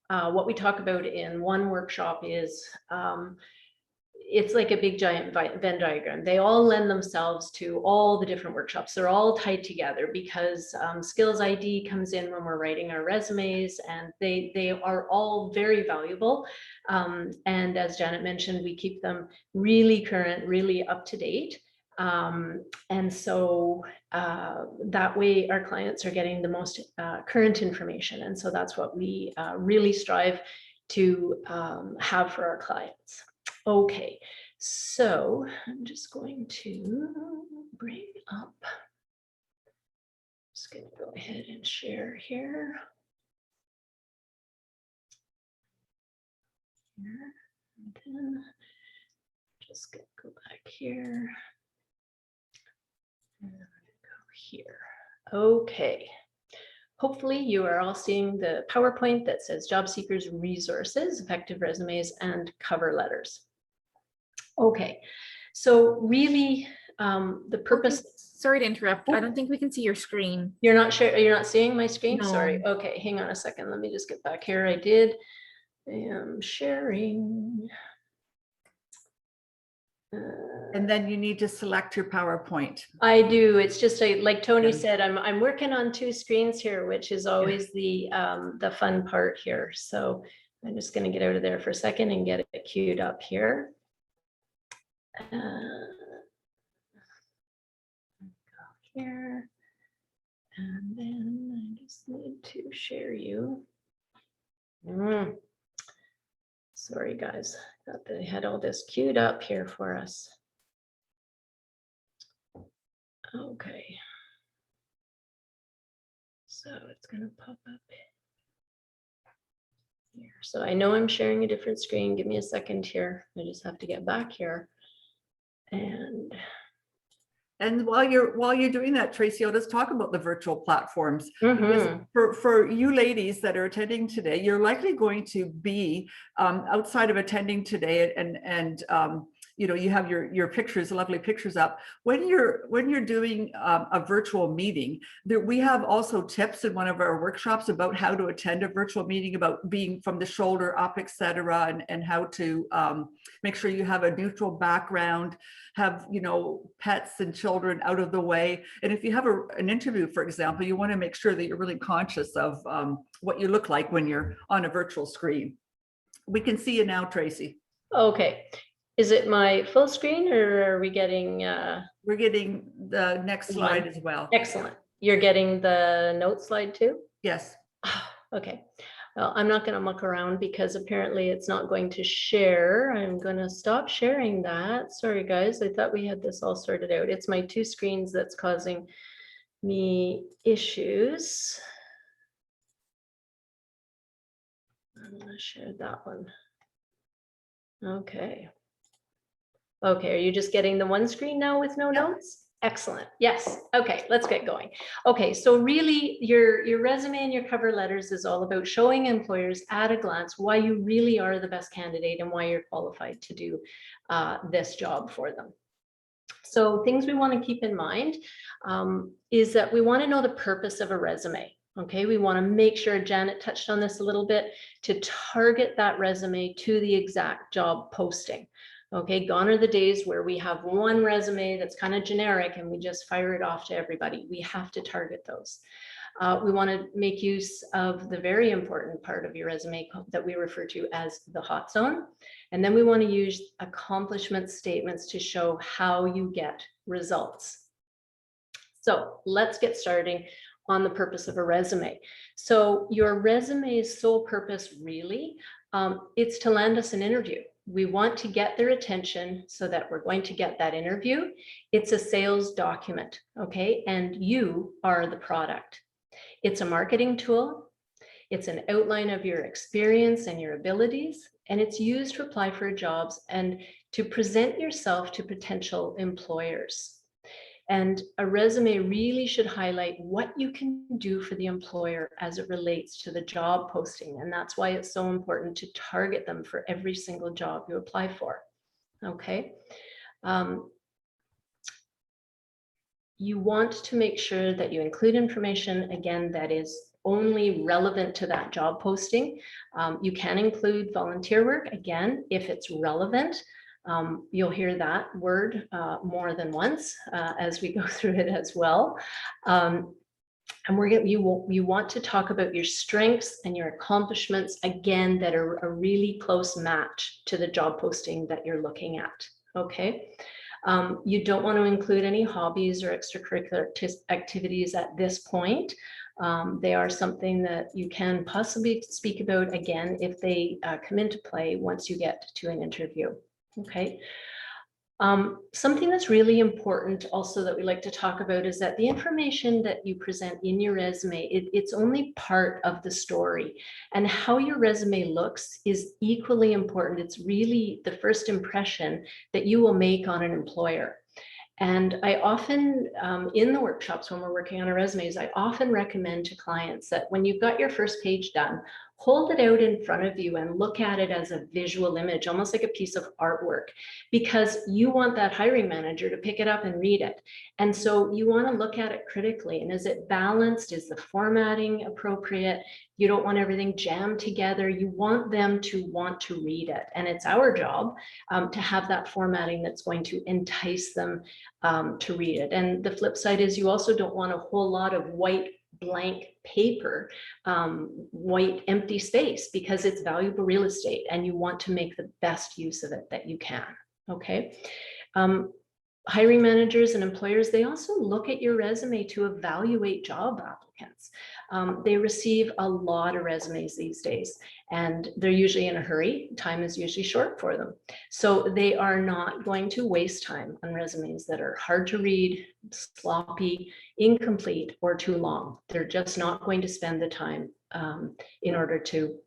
what we talk about in one workshop is it's like a big giant Venn diagram. They all lend themselves to all the different workshops. They're all tied together because skills ID comes in when we're writing our resumes, and they are all very valuable. And as Janet mentioned, we keep them really current, really up to date. And so that way our clients are getting the most current information. And so that's what we really strive to have for our clients. Okay, so I'm just going to bring up, just going to go ahead and share here. And then just going to go back here. And I'm going to go here. Okay. Hopefully you are all seeing the PowerPoint that says job seekers resources, effective resumes, and cover letters. Okay, so really the purpose. Sorry to interrupt. I don't think we can see your screen. You're not sure. You're not seeing my screen? No. Sorry. Okay, hang on a second. Let me just get back here. I did. I am sharing. And then you need to select your PowerPoint. I do. It's just like Tony said, I'm working on two screens here, which is always the fun part here. So I'm just going to get out of there for a second and get it queued up here. Go here, and then I just need to share you. Sorry, guys. Thought they had all this queued up here for us. Okay. So it's going to pop up here. So I know I'm sharing a different screen. Give me a second here. I just have to get back here. And while you're doing that, Tracy, I'll just talk about the virtual platforms. Mm-hmm. For you ladies that are attending today, you're likely going to be outside of attending today, and you know, you have your pictures, lovely pictures up. When you're doing a virtual meeting, we have also tips in one of our workshops about how to attend a virtual meeting, about being from the shoulder up, etc., and how to make sure you have a neutral background, have, you know, pets and children out of the way. And if you have an interview, for example, you want to make sure that you're really conscious of what you look like when you're on a virtual screen. We can see you now, Tracy. Okay. Is it my full screen, or are we getting? We're getting the next slide as well. Excellent. You're getting the note slide too? Yes. Okay. Well, I'm not going to muck around because apparently it's not going to share. I'm going to stop sharing that. Sorry, guys. I thought we had this all sorted out. It's my two screens that's causing me issues. I'm going to share that one. Okay. Okay, are you just getting the one screen now with no notes? Excellent. Yes. Okay, let's get going. Okay, so really your resume and your cover letters is all about showing employers at a glance why you really are the best candidate and why you're qualified to do this job for them. So things we want to keep in mind is that we want to know the purpose of a resume. Okay, we want to make sure, Janet touched on this a little bit, to target that resume to the exact job posting. Okay, gone are the days where we have one resume that's kind of generic and we just fire it off to everybody. We have to target those. We want to make use of the very important part of your resume that we refer to as the hot zone. And then we want to use accomplishment statements to show how you get results. So let's get starting on the purpose of a resume. So your resume's sole purpose really, it's to land us an interview. We want to get their attention so that we're going to get that interview. It's a sales document, okay? And you are the product. It's a marketing tool. It's an outline of your experience and your abilities, and it's used to apply for jobs and to present yourself to potential employers. And a resume really should highlight what you can do for the employer as it relates to the job posting. And that's why it's so important to target them for every single job you apply for. Okay. You want to make sure that you include information, again, that is only relevant to that job posting. You can include volunteer work, again, if it's relevant. You'll hear that word more than once as we go through it as well. And you want to talk about your strengths and your accomplishments, again, that are a really close match to the job posting that you're looking at, okay? You don't want to include any hobbies or extracurricular activities at this point. They are something that you can possibly speak about, again, if they come into play once you get to an interview. Okay. Something that's really important also that we like to talk about is that the information that you present in your resume, it's only part of the story, and how your resume looks is equally important. It's really the first impression that you will make on an employer. And I often, in the workshops when we're working on our resumes, I often recommend to clients that when you've got your first page done, hold it out in front of you and look at it as a visual image, almost like a piece of artwork, because you want that hiring manager to pick it up and read it. And so you want to look at it critically. And is it balanced? Is the formatting appropriate? You don't want everything jammed together. You want them to want to read it. And it's our job to have that formatting that's going to entice them to read it. And the flip side is you also don't want a whole lot of white blank paper, white empty space, because it's valuable real estate and you want to make the best use of it that you can. Okay. Hiring managers and employers, they also look at your resume to evaluate job applicants. They receive a lot of resumes these days, and they're usually in a hurry. Time is usually short for them. So they are not going to waste time on resumes that are hard to read, sloppy, incomplete, or too long. They're just not going to spend the time in order to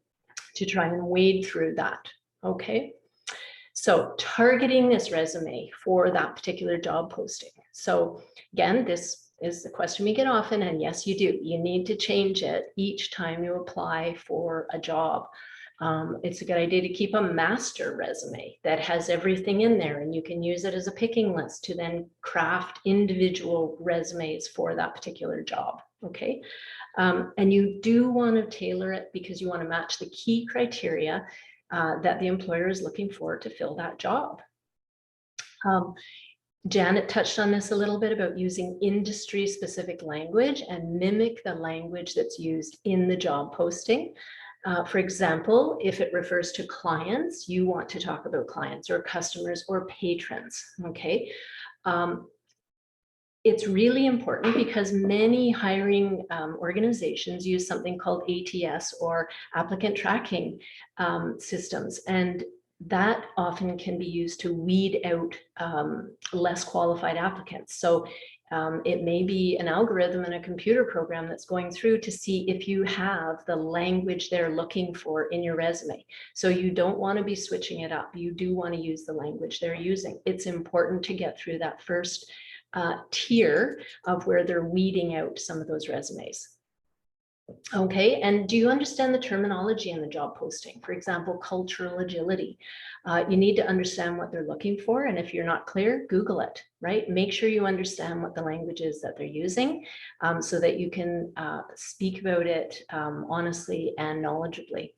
try and wade through that. Okay. So targeting this resume for that particular job posting. So again, this is the question we get often, and yes, you do. You need to change it each time you apply for a job. It's a good idea to keep a master resume that has everything in there, and you can use it as a picking list to then craft individual resumes for that particular job. Okay. And you do want to tailor it because you want to match the key criteria that the employer is looking for to fill that job. Janet touched on this a little bit about using industry-specific language and mimic the language that's used in the job posting. For example, if it refers to clients, you want to talk about clients or customers or patrons, okay? It's really important because many hiring organizations use something called ATS, or applicant tracking systems. And that often can be used to weed out less qualified applicants. So it may be an algorithm in a computer program that's going through to see if you have the language they're looking for in your resume. So you don't want to be switching it up. You do want to use the language they're using. It's important to get through that first tier of where they're weeding out some of those resumes. Okay, and do you understand the terminology in the job posting? For example, cultural agility. You need to understand what they're looking for, and if you're not clear, Google it, right? Make sure you understand what the language is that they're using so that you can speak about it honestly and knowledgeably.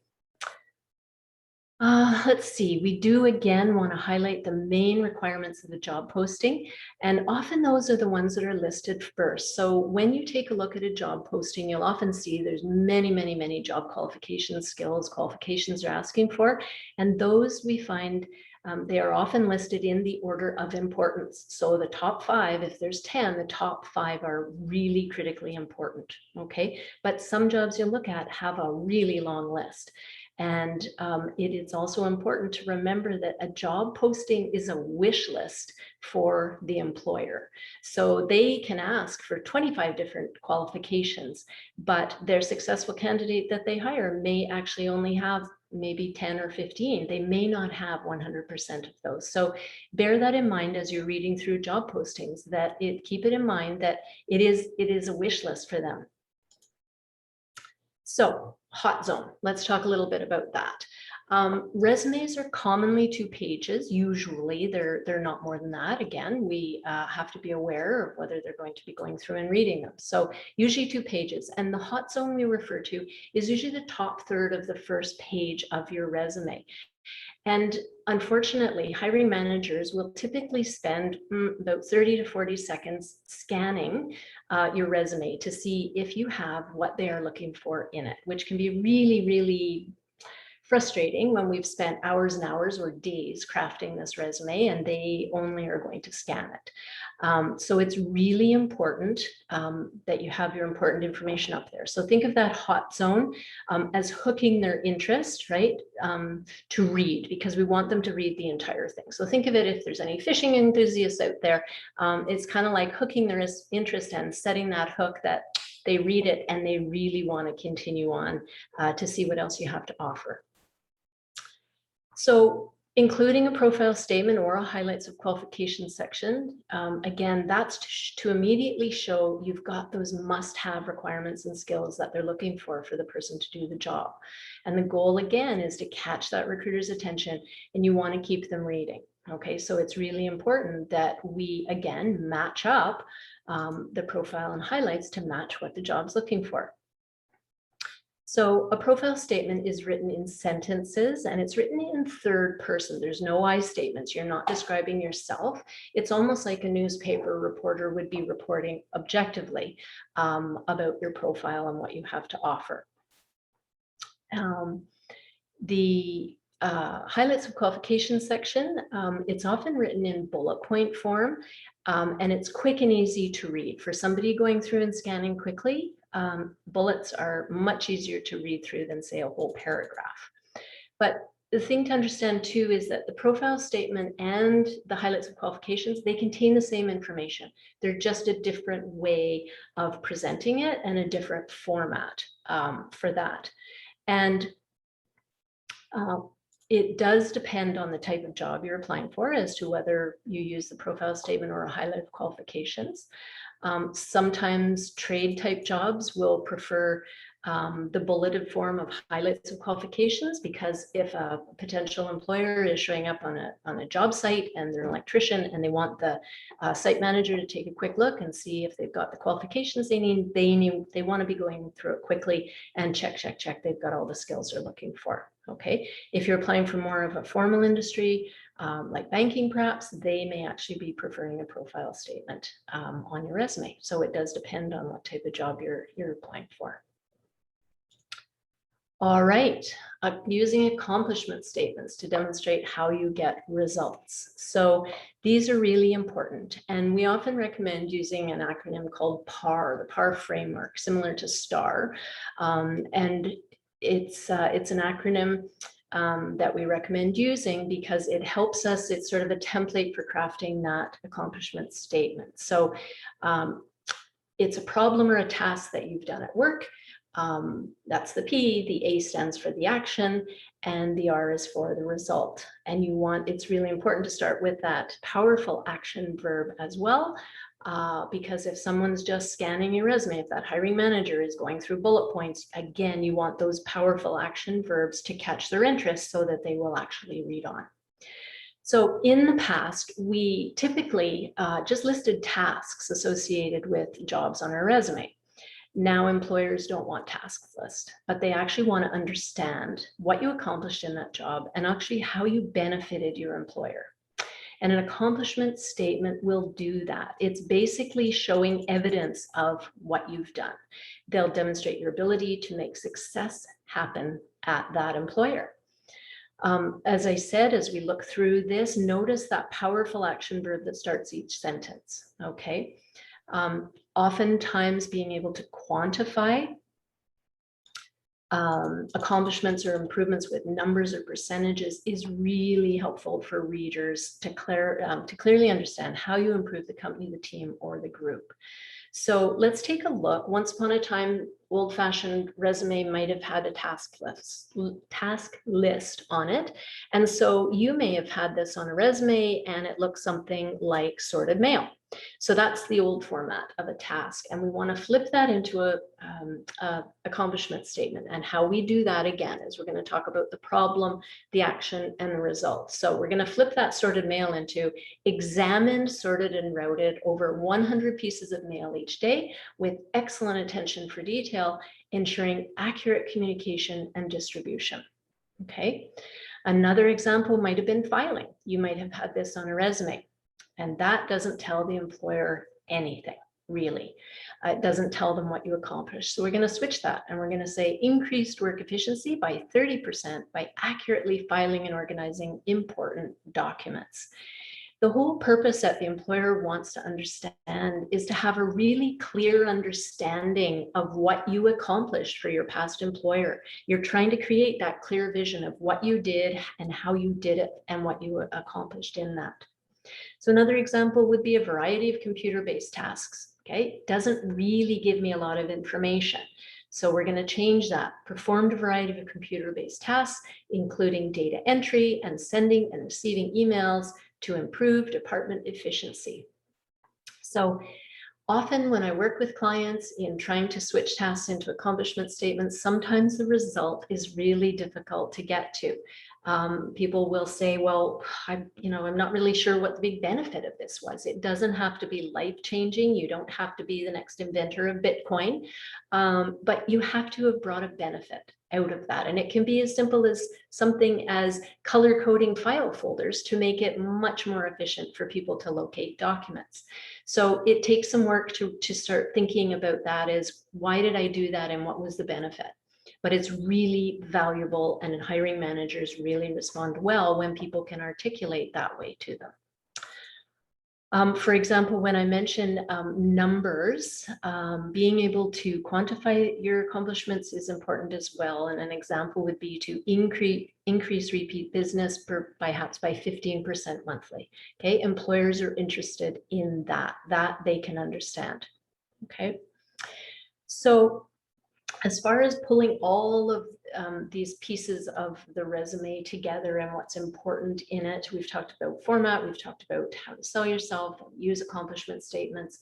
Let's see, we do again want to highlight the main requirements of the job posting, and often those are the ones that are listed first. So when you take a look at a job posting, you'll often see there's many job qualifications, skills, qualifications they're asking for, and those we find they are often listed in the order of importance. So the top 5, if there's 10, the top 5 are really critically important, okay? But some jobs you look at have a really long list. And it is also important to remember that a job posting is a wish list for the employer. So they can ask for 25 different qualifications, but their successful candidate that they hire may actually only have maybe 10 or 15. They may not have 100% of those. So bear that in mind as you're reading through job postings, that keep it in mind that it is a wish list for them. So hot zone, let's talk a little bit about that. Resumes are commonly 2 pages. Usually they're not more than that. Again, we have to be aware of whether they're going to be going through and reading them. So usually 2 pages. And the hot zone we refer to is usually the top third of the first page of your resume. And unfortunately, hiring managers will typically spend about 30 to 40 seconds scanning your resume to see if you have what they are looking for in it, which can be really frustrating when we've spent hours and hours or days crafting this resume and they only are going to scan it. So it's really important that you have your important information up there. So think of that hot zone as hooking their interest, right, to read, because we want them to read the entire thing. So think of it, if there's any fishing enthusiasts out there, it's kind of like hooking their interest and setting that hook that they read it and they really want to continue on to see what else you have to offer. So including a profile statement or a highlights of qualifications section, again, that's to immediately show you've got those must-have requirements and skills that they're looking for the person to do the job. And the goal, again, is to catch that recruiter's attention, and you want to keep them reading. Okay, so it's really important that we, again, match up the profile and highlights to match what the job's looking for. So a profile statement is written in sentences, and it's written in third person. There's no I statements. You're not describing yourself. It's almost like a newspaper reporter would be reporting objectively about your profile and what you have to offer. The highlights of qualifications section, it's often written in bullet point form, and it's quick and easy to read. For somebody going through and scanning quickly, bullets are much easier to read through than, say, a whole paragraph. But the thing to understand too is that the profile statement and the highlights of qualifications, they contain the same information. They're just a different way of presenting it and a different format for that. And it does depend on the type of job you're applying for as to whether you use the profile statement or a highlight of qualifications. Sometimes trade type jobs will prefer the bulleted form of highlights of qualifications, because if a potential employer is showing up on a job site and they're an electrician and they want the site manager to take a quick look and see if they've got the qualifications they need, they want to be going through it quickly and check they've got all the skills they're looking for. Okay, if you're applying for more of a formal industry, like banking perhaps, they may actually be preferring a profile statement on your resume. So it does depend on what type of job you're applying for. All right, using accomplishment statements to demonstrate how you get results. So these are really important, and we often recommend using an acronym called PAR, the PAR framework, similar to STAR, and it's an acronym that we recommend using because it helps us. It's sort of a template for crafting that accomplishment statement. So it's a problem or a task that you've done at work. That's the P, the A stands for the action, and the R is for the result. And it's really important to start with that powerful action verb as well, because if someone's just scanning your resume, if that hiring manager is going through bullet points, again, you want those powerful action verbs to catch their interest so that they will actually read on. So in the past, we typically just listed tasks associated with jobs on our resume. Now employers don't want task list, but they actually want to understand what you accomplished in that job and actually how you benefited your employer. And an accomplishment statement will do that. It's basically showing evidence of what you've done. They'll demonstrate your ability to make success happen at that employer. As I said, as we look through this, notice that powerful action verb that starts each sentence, okay? Oftentimes being able to quantify accomplishments or improvements with numbers or percentages is really helpful for readers to clearly understand how you improve the company, the team, or the group. So let's take a look. Once upon a time, old-fashioned resume might have had a task list on it. And so you may have had this on a resume and it looks something like sorted mail. So that's the old format of a task. And we want to flip that into a accomplishment statement. And how we do that again is we're going to talk about the problem, the action, and the result. So we're going to flip that sorted mail into examined, sorted, and routed over 100 pieces of mail each day with excellent attention for detail, ensuring accurate communication and distribution. Okay. Another example might have been filing. You might have had this on a resume. And that doesn't tell the employer anything, really. It doesn't tell them what you accomplished. So we're going to switch that and we're going to say increased work efficiency by 30% by accurately filing and organizing important documents. The whole purpose that the employer wants to understand is to have a really clear understanding of what you accomplished for your past employer. You're trying to create that clear vision of what you did and how you did it and what you accomplished in that. So another example would be a variety of computer-based tasks. Okay, doesn't really give me a lot of information. So we're going to change that. Performed a variety of computer-based tasks, including data entry and sending and receiving emails to improve department efficiency. So often when I work with clients in trying to switch tasks into accomplishment statements, sometimes the result is really difficult to get to. People will say, well, I'm not really sure what the big benefit of this was. It doesn't have to be life-changing. You don't have to be the next inventor of Bitcoin, but you have to have brought a benefit out of that. And it can be as simple as something as color coding file folders to make it much more efficient for people to locate documents. So it takes some work to start thinking about that as, why did I do that and what was the benefit? But it's really valuable, and hiring managers really respond well when people can articulate that way to them. For example, when I mentioned numbers, being able to quantify your accomplishments is important as well. And an example would be to increase repeat business perhaps by 15% monthly. Okay, employers are interested in that they can understand. Okay, so as far as pulling all of these pieces of the resume together and what's important in it, we've talked about format, we've talked about how to sell yourself, use accomplishment statements.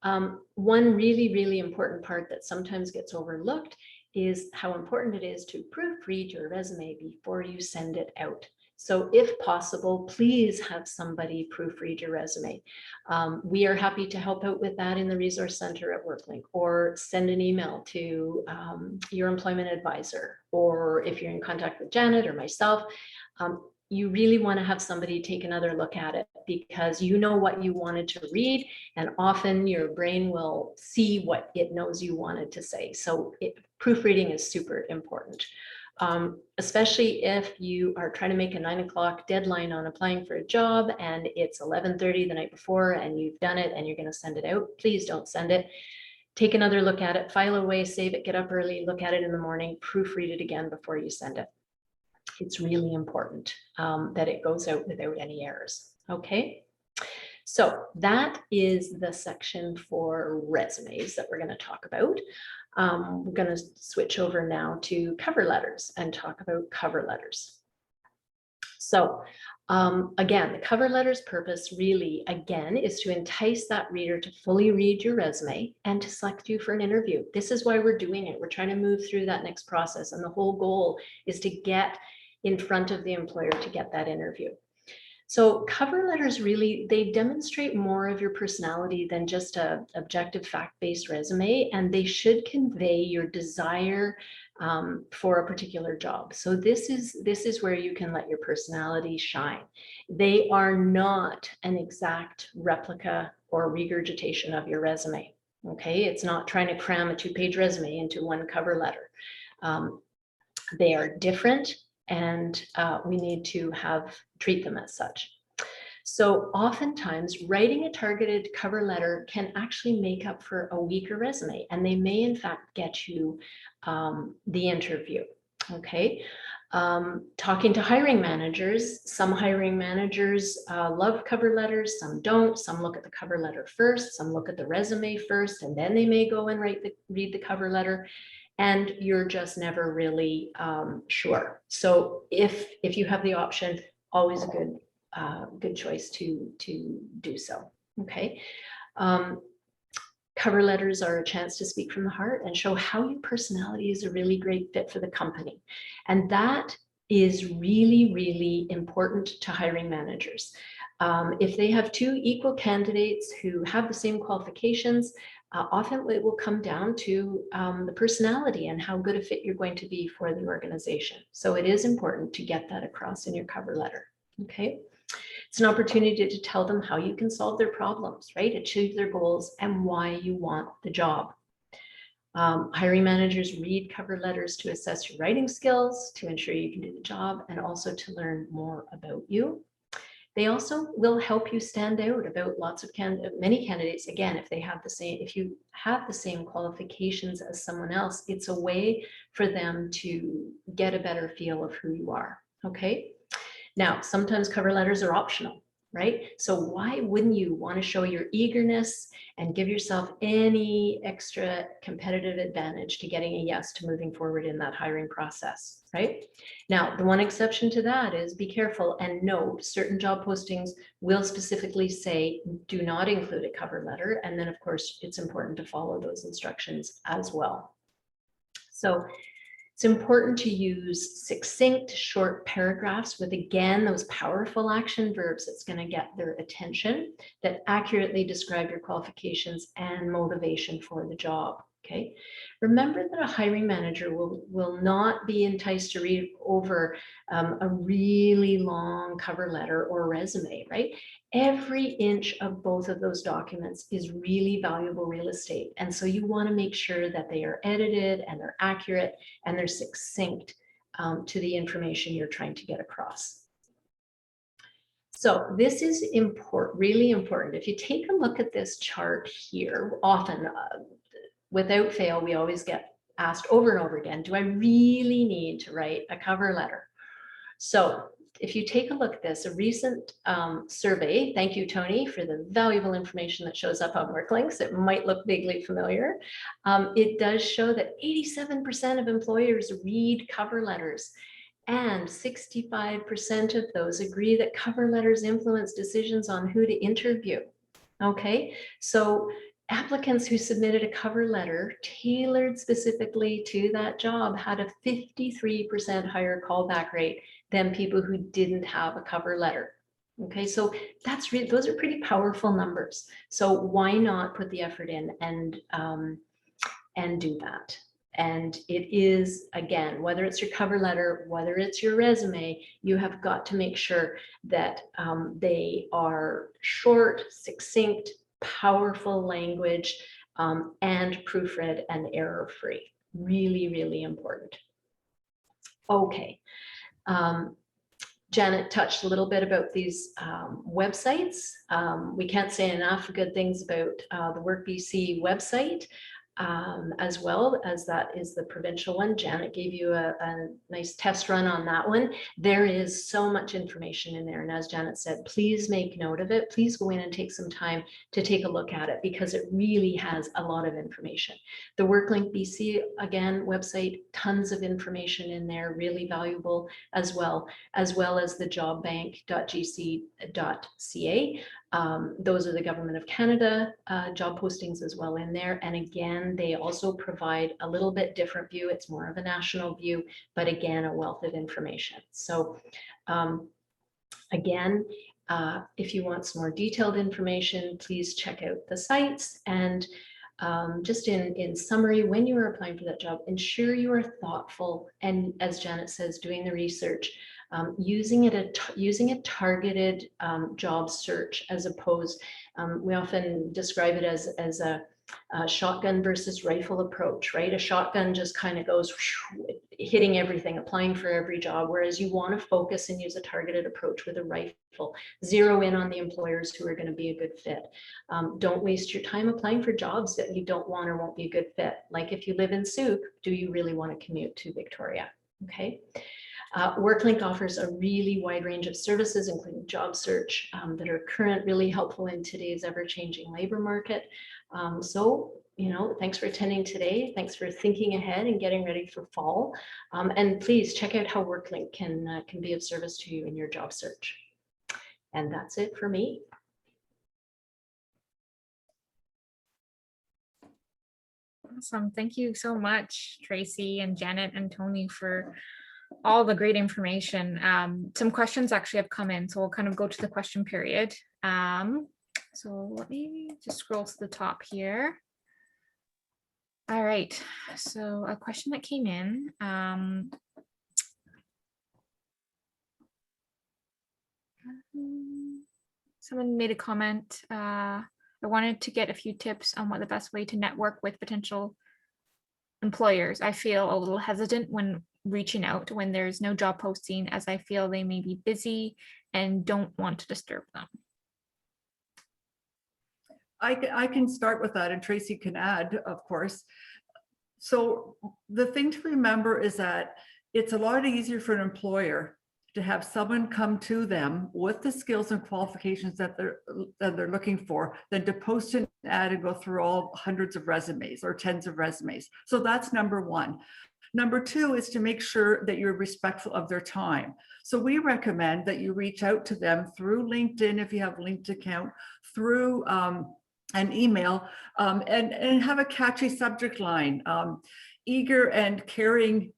One really, really important part that sometimes gets overlooked is how important it is to proofread your resume before you send it out. So if possible, please have somebody proofread your resume. We are happy to help out with that in the Resource Center at WorkLink, or send an email to your employment advisor, or if you're in contact with Janet or myself, you really want to have somebody take another look at it, because you know what you wanted to read, and often your brain will see what it knows you wanted to say. So proofreading is super important. Especially if you are trying to make a 9 o'clock deadline on applying for a job and it's 11:30 the night before and you've done it and you're going to send it out. Please don't send it. Take another look at it, file away, save it, get up early, look at it in the morning, proofread it again before you send it. It's really important that it goes out without any errors. Okay. So that is the section for resumes that we're going to talk about. We're going to switch over now to cover letters and talk about cover letters. So again, the cover letter's purpose really, again, is to entice that reader to fully read your resume and to select you for an interview. This is why we're doing it. We're trying to move through that next process. And the whole goal is to get in front of the employer to get that interview. So cover letters really, they demonstrate more of your personality than just a objective fact-based resume, and they should convey your desire for a particular job. So this is where you can let your personality shine. They are not an exact replica or regurgitation of your resume. Okay, it's not trying to cram a 2-page resume into one cover letter. They are different, and we need to treat them as such. So oftentimes writing a targeted cover letter can actually make up for a weaker resume, and they may in fact get you the interview. Okay. Talking to hiring managers, some hiring managers love cover letters, some don't. Some look at the cover letter first, some look at the resume first, and then they may go and read the cover letter. And you're just never really sure. So if you have the option, always a good choice to do so. Okay. Cover letters are a chance to speak from the heart and show how your personality is a really great fit for the company. And that is really, really important to hiring managers. If they have 2 equal candidates who have the same qualifications, often it will come down to the personality and how good a fit you're going to be for the organization. So it is important to get that across in your cover letter. Okay. It's an opportunity to tell them how you can solve their problems, right? Achieve their goals and why you want the job. Hiring managers read cover letters to assess your writing skills, to ensure you can do the job, and also to learn more about you. They also will help you stand out about many candidates. Again, if you have the same qualifications as someone else, it's a way for them to get a better feel of who you are. Okay. Now, sometimes cover letters are optional, right? So why wouldn't you want to show your eagerness and give yourself any extra competitive advantage to getting a yes to moving forward in that hiring process, right? Now, the one exception to that is be careful and note certain job postings will specifically say do not include a cover letter. And then of course, it's important to follow those instructions as well. So it's important to use succinct, short paragraphs with, again, those powerful action verbs that's going to get their attention, that accurately describe your qualifications and motivation for the job. Okay. Remember that a hiring manager will not be enticed to read over a really long cover letter or resume, right? Every inch of both of those documents is really valuable real estate. And so you want to make sure that they are edited and they're accurate and they're succinct to the information you're trying to get across. So this is really important. If you take a look at this chart here, often without fail, we always get asked over and over again, do I really need to write a cover letter? So if you take a look at this, a recent survey, thank you, Tony, for the valuable information that shows up on WorkLinks. It might look vaguely familiar. It does show that 87% of employers read cover letters, and 65% of those agree that cover letters influence decisions on who to interview. Okay, so applicants who submitted a cover letter tailored specifically to that job had a 53% higher callback rate than people who didn't have a cover letter. Okay, so those are pretty powerful numbers. So why not put the effort in and do that? And it is, again, whether it's your cover letter, whether it's your resume, you have got to make sure that they are short, succinct, powerful language, and proofread and error-free. Really, really important. Okay. Janet touched a little bit about these websites. We can't say enough good things about the WorkBC website. As well as that is the provincial one. Janet gave you a nice test run on that one. There is so much information in there. And as Janet said, please make note of it. Please go in and take some time to take a look at it because it really has a lot of information. The WorkLink BC, again, website, tons of information in there, really valuable as well as the jobbank.gc.ca. Those are the Government of Canada job postings as well in there. And again, they also provide a little bit different view. It's more of a national view, but again, a wealth of information. So Again, if you want some more detailed information, please check out the sites. And just in summary, when you are applying for that job, ensure you are thoughtful. And as Janet says, doing the research, using a targeted job search as opposed, we often describe it as a shotgun versus rifle approach, right? A shotgun just kind of goes hitting everything, applying for every job, whereas you want to focus and use a targeted approach with a rifle. Zero in on the employers who are going to be a good fit. Don't waste your time applying for jobs that you don't want or won't be a good fit. Like if you live in Souk, do you really want to commute to Victoria? Okay. WorkLink offers a really wide range of services, including job search, that are current, really helpful in today's ever-changing labor market. So, thanks for attending today. Thanks for thinking ahead and getting ready for fall. And please check out how WorkLink can be of service to you in your job search. And that's it for me. Awesome. Thank you so much, Tracy and Janet and Tony, for all the great information. Some questions actually have come in, so we'll kind of go to the question period. So let me just scroll to the top here. All right, so a question that came in. Someone made a comment. I wanted to get a few tips on what the best way to network with potential employers. I feel a little hesitant when reaching out when there's no job posting, as I feel they may be busy and don't want to disturb them. I can start with that, and Tracy can add, of course. So the thing to remember is that it's a lot easier for an employer to have someone come to them with the skills and qualifications that they're looking for than to post an ad and go through all hundreds of resumes or tens of resumes. So that's number one. Number two is to make sure that you're respectful of their time. So we recommend that you reach out to them through LinkedIn, if you have a LinkedIn account, through an email, and have a catchy subject line. Eager and caring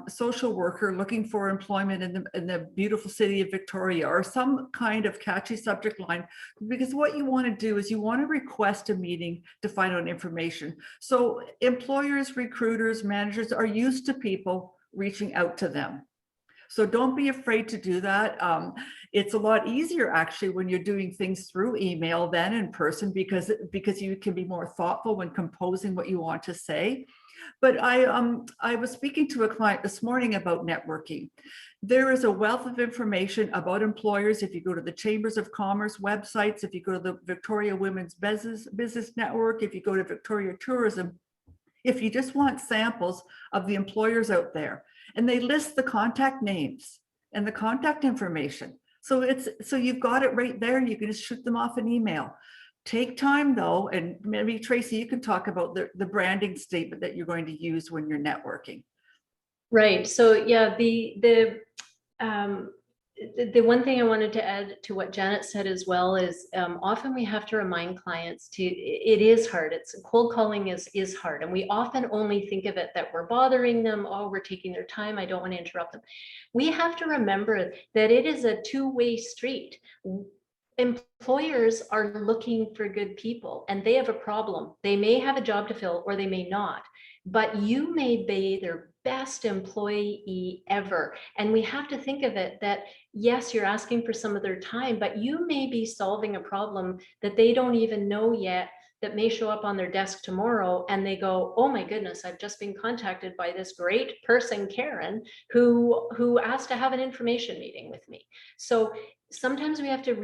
social worker looking for employment in the beautiful city of Victoria, or some kind of catchy subject line, because what you want to do is you want to request a meeting to find out information. So employers, recruiters, managers are used to people reaching out to them. So don't be afraid to do that. It's a lot easier actually when you're doing things through email than in person, because you can be more thoughtful when composing what you want to say. But I was speaking to a client this morning about networking. There is a wealth of information about employers. If you go to the Chambers of Commerce websites, if you go to the Victoria Women's Business Network, if you go to Victoria Tourism, if you just want samples of the employers out there, and they list the contact names and the contact information. So you've got it right there. You can just shoot them off an email. Take time though, and maybe Tracy, you can talk about the branding statement that you're going to use when you're networking. Right. So yeah, the one thing I wanted to add to what Janet said as well is often we have to remind clients it is hard. It's cold calling is hard. And we often only think of it that we're bothering them. Oh, we're taking their time. I don't want to interrupt them. We have to remember that it is a two-way street. Employers are looking for good people and they have a problem. They may have a job to fill or they may not, but you may be their best employee ever. And we have to think of it that, yes, you're asking for some of their time, but you may be solving a problem that they don't even know yet, that may show up on their desk tomorrow. And they go, oh my goodness, I've just been contacted by this great person, Karen, who asked to have an information meeting with me. So sometimes we have to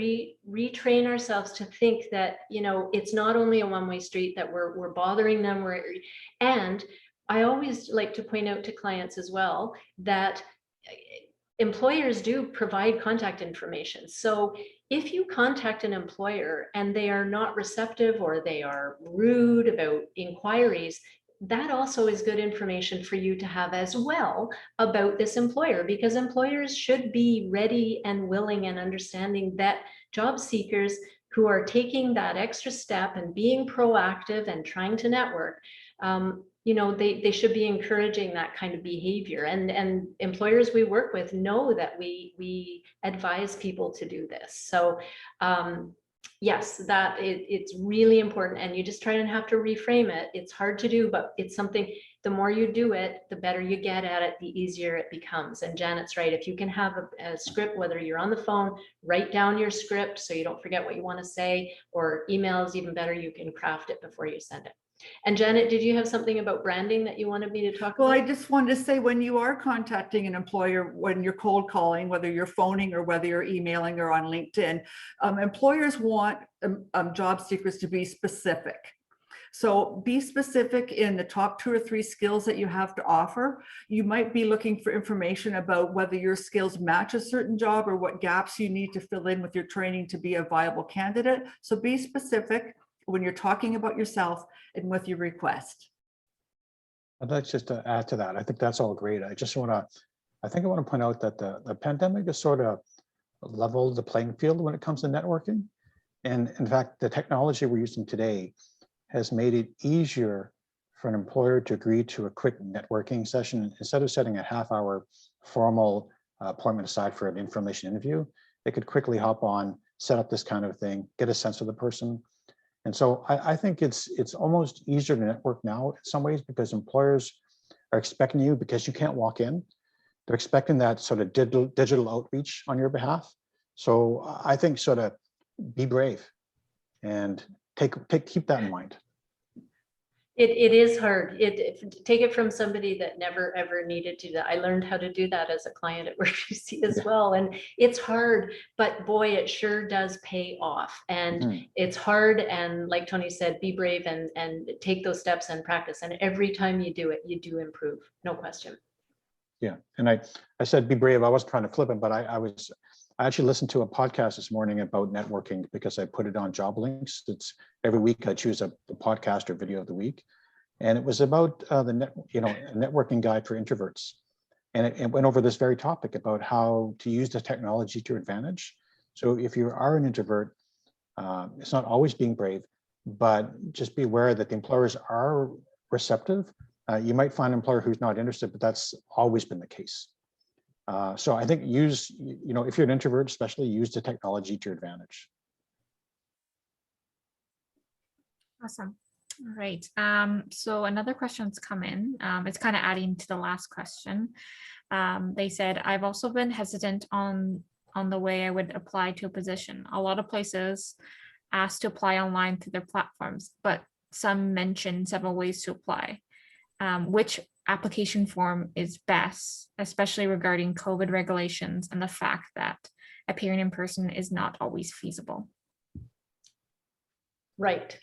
retrain ourselves to think that, it's not only a one-way street, that we're bothering them. And I always like to point out to clients as well that employers do provide contact information. So if you contact an employer and they are not receptive or they are rude about inquiries, that also is good information for you to have as well about this employer, because employers should be ready and willing and understanding that job seekers who are taking that extra step and being proactive and trying to network you know, they should be encouraging that kind of behavior. And employers we work with know that we advise people to do this. So yes, that it's really important, and you just try and have to reframe it. It's hard to do, but it's something, the more you do it, the better you get at it, the easier it becomes. And Janet's right. If you can have a script, whether you're on the phone, write down your script so you don't forget what you want to say, or email is even better. You can craft it before you send it. And Janet, did you have something about branding that you wanted me to talk Well, about? I just wanted to say, when you are contacting an employer, when you're cold calling, whether you're phoning or whether you're emailing or on LinkedIn, employers want job seekers to be specific. So be specific in the top 2 or 3 skills that you have to offer. You might be looking for information about whether your skills match a certain job or what gaps you need to fill in with your training to be a viable candidate. So be specific when you're talking about yourself and with your request. I'd like just to add to that. I think that's all great. I think I want to point out that the pandemic has sort of leveled the playing field when it comes to networking. And in fact, the technology we're using today has made it easier for an employer to agree to a quick networking session. Instead of setting a half-hour formal appointment aside for an information interview, they could quickly hop on, set up this kind of thing, get a sense of the person. And so I think it's almost easier to network now in some ways, because employers are expecting you, because you can't walk in. They're expecting that sort of digital outreach on your behalf. So I think sort of be brave and keep that in mind. It is hard. Take it from somebody that never ever needed to do that. I learned how to do that as a client at WorkBC as well. And it's hard, but boy, it sure does pay off. And it's hard. And like Tony said, be brave and take those steps and practice. And every time you do it, you do improve. No question. Yeah. And I said, be brave. I wasn't trying to flip it, but I actually listened to a podcast this morning about networking because I put it on Job Links. It's every week I choose a podcast or video of the week. And it was about the networking guide for introverts. And it went over this very topic about how to use the technology to your advantage. So if you are an introvert, it's not always being brave, but just be aware that the employers are receptive. You might find an employer who's not interested, but that's always been the case. So I think if you're an introvert, especially, use the technology to your advantage. Awesome. All right. So another question's come in. It's kind of adding to the last question. They said, I've also been hesitant on the way I would apply to a position. A lot of places ask to apply online through their platforms, but some mention several ways to apply. Which application form is best, especially regarding COVID regulations and the fact that appearing in person is not always feasible? Right.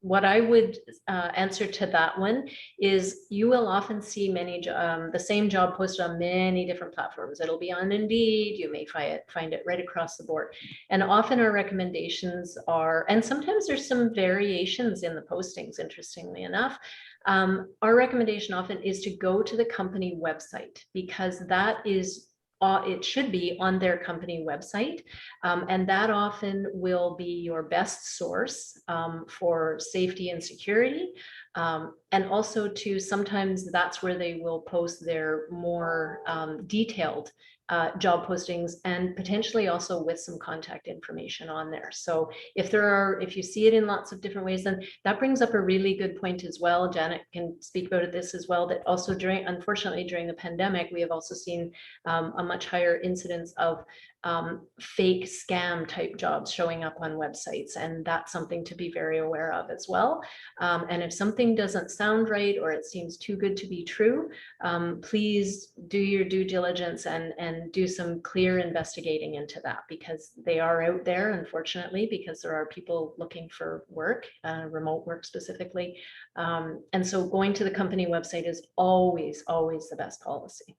What I would answer to that one is you will often see the same job posted on many different platforms. It'll be on Indeed. You may find it right across the board. And often our recommendations are, and sometimes there's some variations in the postings, interestingly enough. Our recommendation often is to go to the company website, because that is it should be on their company website. And that often will be your best source for safety and security. And also sometimes that's where they will post their more detailed job postings, and potentially also with some contact information on there. So if you see it in lots of different ways, then that brings up a really good point as well. Janet can speak about this as well, that also unfortunately during the pandemic, we have also seen a much higher incidence of fake scam type jobs showing up on websites. And that's something to be very aware of as well. And if something doesn't sound right, or it seems too good to be true, please do your due diligence and do some clear investigating into that, because they are out there, unfortunately, because there are people looking for work, remote work specifically. And so going to the company website is always the best policy.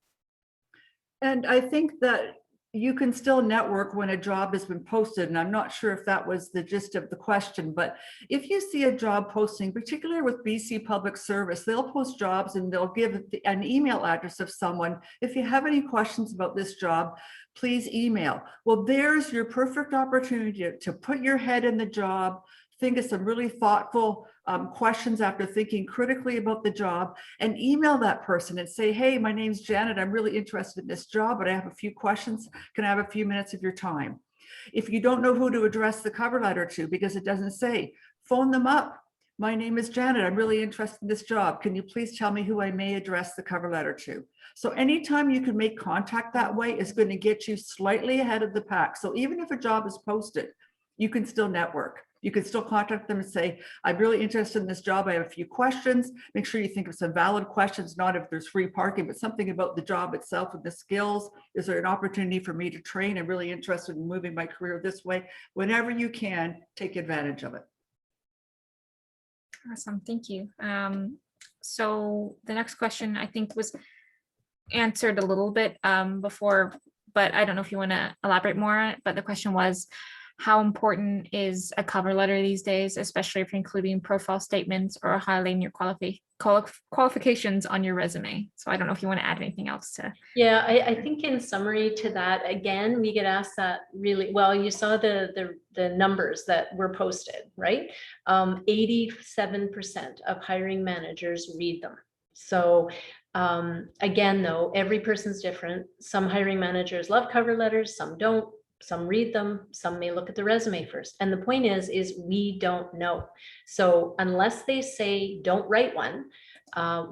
And I think that you can still network when a job has been posted. And I'm not sure if that was the gist of the question, but if you see a job posting, particularly with BC Public Service, they'll post jobs and they'll give an email address of someone. If you have any questions about this job, please email. Well, there's your perfect opportunity to put your head in the job, think of some really thoughtful questions after thinking critically about the job, and email that person and say, hey, my name's Janet. I'm really interested in this job, but I have a few questions. Can I have a few minutes of your time? If you don't know who to address the cover letter to because it doesn't say, phone them up. My name is Janet. I'm really interested in this job. Can you please tell me who I may address the cover letter to? So anytime you can make contact that way is going to get you slightly ahead of the pack. So even if a job is posted, you can still network. You can still contact them and say, I'm really interested in this job. I have a few questions. Make sure you think of some valid questions, not if there's free parking, but something about the job itself and the skills. Is there an opportunity for me to train? I'm really interested in moving my career this way. Whenever you can, take advantage of it. Awesome, thank you. So the next question I think was answered a little bit before, but I don't know if you want to elaborate more on it. But the question was, how important is a cover letter these days, especially if you're including profile statements or highlighting your qualifications on your resume? So I don't know if you want to add anything else to. Yeah, I think in summary to that, again, we get asked that really well. You saw the numbers that were posted, right? 87% of hiring managers read them. So again, though, every person's different. Some hiring managers love cover letters, some don't. Some read them, some may look at the resume first. And the point is we don't know. So unless they say don't write one,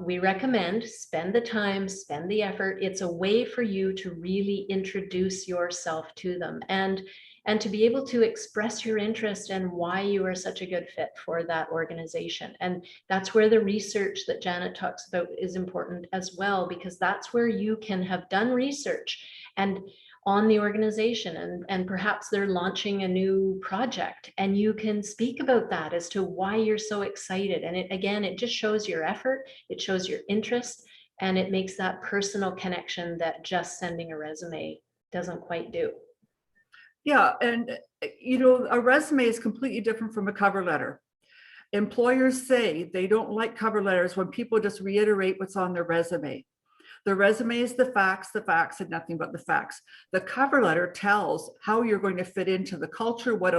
we recommend spend the time, spend the effort. It's a way for you to really introduce yourself to them and to be able to express your interest and why you are such a good fit for that organization. And that's where the research that Janet talks about is important as well, because that's where you can have done research and on the organization and perhaps they're launching a new project and you can speak about that as to why you're so excited. And it just shows your effort, it shows your interest, and it makes that personal connection that just sending a resume doesn't quite do. Yeah, and you know, a resume is completely different from a cover letter. Employers say they don't like cover letters when people just reiterate what's on their resume. The resume is the facts, and nothing but the facts. The cover letter tells how you're going to fit into the culture, what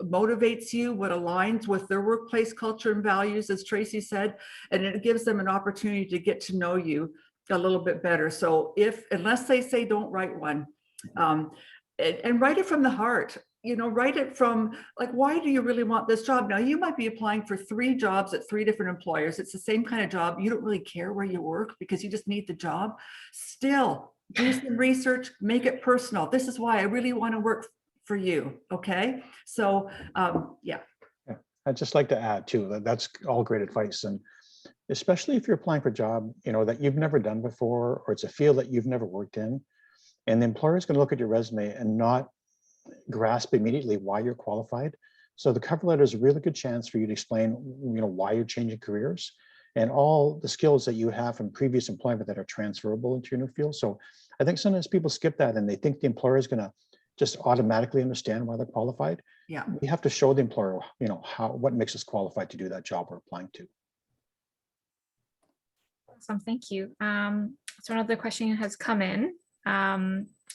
motivates you, what aligns with their workplace culture and values, as Tracy said, and it gives them an opportunity to get to know you a little bit better. So unless they say don't write one, and write it from the heart. You know, write it from like, why do you really want this job? Now, you might be applying for 3 jobs at 3 different employers. It's the same kind of job. You don't really care where you work because you just need the job. Still, do some research, make it personal. This is why I really want to work for you. Okay. So, yeah. I'd just like to add too, that's all great advice. And especially if you're applying for a job, you know, that you've never done before, or it's a field that you've never worked in, and the employer is going to look at your resume and not grasp immediately why you're qualified. So the cover letter is a really good chance for you to explain, you know, why you're changing careers and all the skills that you have from previous employment that are transferable into your new field. So I think sometimes people skip that and they think the employer is going to just automatically understand why they're qualified. Yeah. We have to show the employer, you know, what makes us qualified to do that job we're applying to. Awesome, thank you. So another question has come in.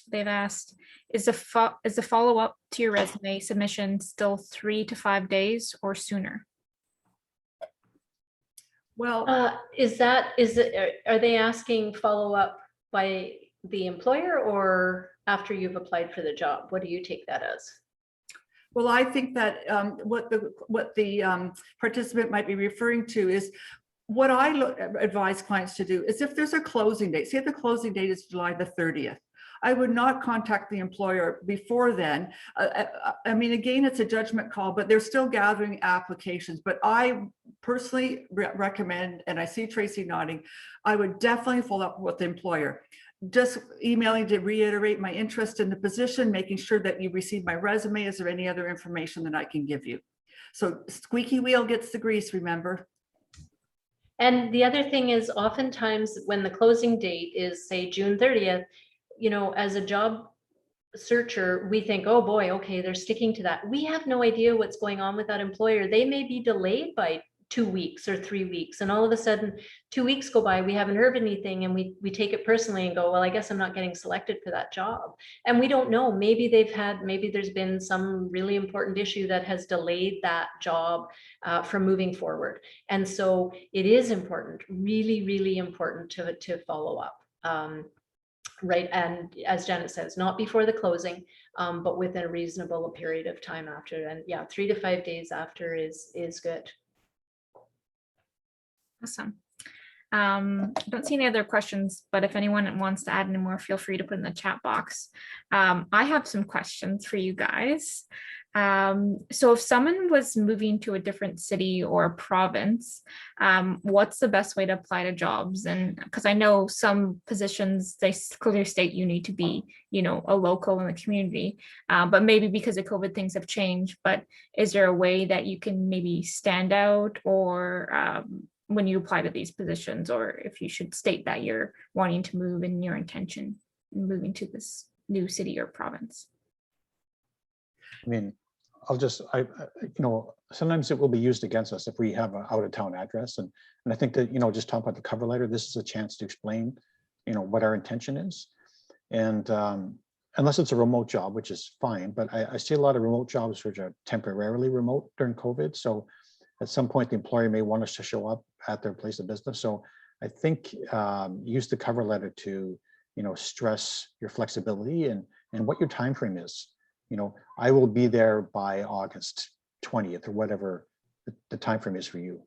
They've asked, is the follow-up to your resume submission still 3 to 5 days or sooner? Well, Are they asking follow-up by the employer or after you've applied for the job? What do you take that as? well, I think that what the participant might be referring to is what I advise clients to do is if there's a closing date, say the closing date is July the 30th, I would not contact the employer before then. I mean, again, it's a judgment call, but they're still gathering applications. But I personally recommend, and I see Tracy nodding, I would definitely follow up with the employer. Just emailing to reiterate my interest in the position, making sure that you receive my resume. Is there any other information that I can give you? So squeaky wheel gets the grease, remember? And the other thing is oftentimes when the closing date is, say, June 30th, you know, as a job searcher, we think, oh boy, okay, they're sticking to that. We have no idea what's going on with that employer. They may be delayed by 2 weeks or 3 weeks, and all of a sudden 2 weeks go by, we haven't heard anything, and we take it personally and go, well, I guess I'm not getting selected for that job. And we don't know, maybe there's been some really important issue that has delayed that job from moving forward. And so it is important, really, really important to follow up. Right. And as Janet says, not before the closing, but within a reasonable period of time after. And yeah, 3 to 5 days after is good. Awesome. I don't see any other questions, but if anyone wants to add any more, feel free to put in the chat box. I have some questions for you guys. So if someone was moving to a different city or province, what's the best way to apply to jobs? And because I know some positions, they clearly state you need to be, you know, a local in the community, but maybe because of COVID, things have changed. But is there a way that you can maybe stand out, or when you apply to these positions, or if you should state that you're wanting to move and your intention in moving to this new city or province? I mean, you know, sometimes it will be used against us if we have an out of town address. And I think that, you know, just talk about the cover letter, this is a chance to explain, you know, what our intention is. And unless it's a remote job, which is fine, but I see a lot of remote jobs which are temporarily remote during COVID. So at some point, the employer may want us to show up at their place of business. So I think use the cover letter to, you know, stress your flexibility and what your time frame is. You know, I will be there by August 20th or whatever the time frame is for you.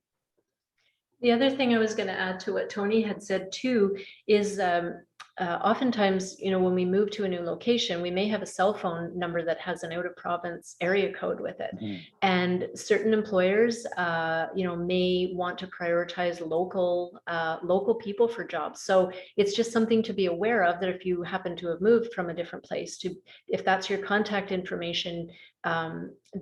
The other thing I was going to add to what Tony had said too is oftentimes, you know, when we move to a new location, we may have a cell phone number that has an out of province area code with it. Mm-hmm. And certain employers, you know, may want to prioritize local people for jobs. So it's just something to be aware of, that if you happen to have moved from a different place, if that's your contact information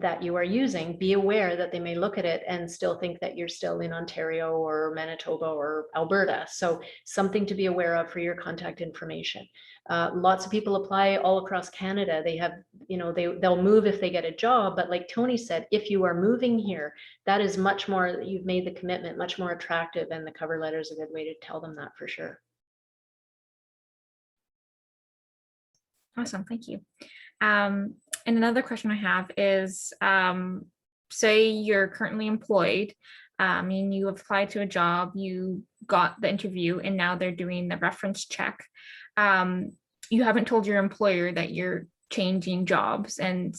that you are using, be aware that they may look at it and still think that you're still in Ontario or Manitoba or Alberta. So something to be aware of for your contact information. Lots of people apply all across Canada. They have, you know, they'll move if they get a job, but like Tony said, if you are moving here, that is much more, you've made the commitment much more attractive, and the cover letter is a good way to tell them that for sure. Awesome, thank you. And another question I have is, say you're currently employed, and you applied to a job, you got the interview, and now they're doing the reference check. You haven't told your employer that you're changing jobs, and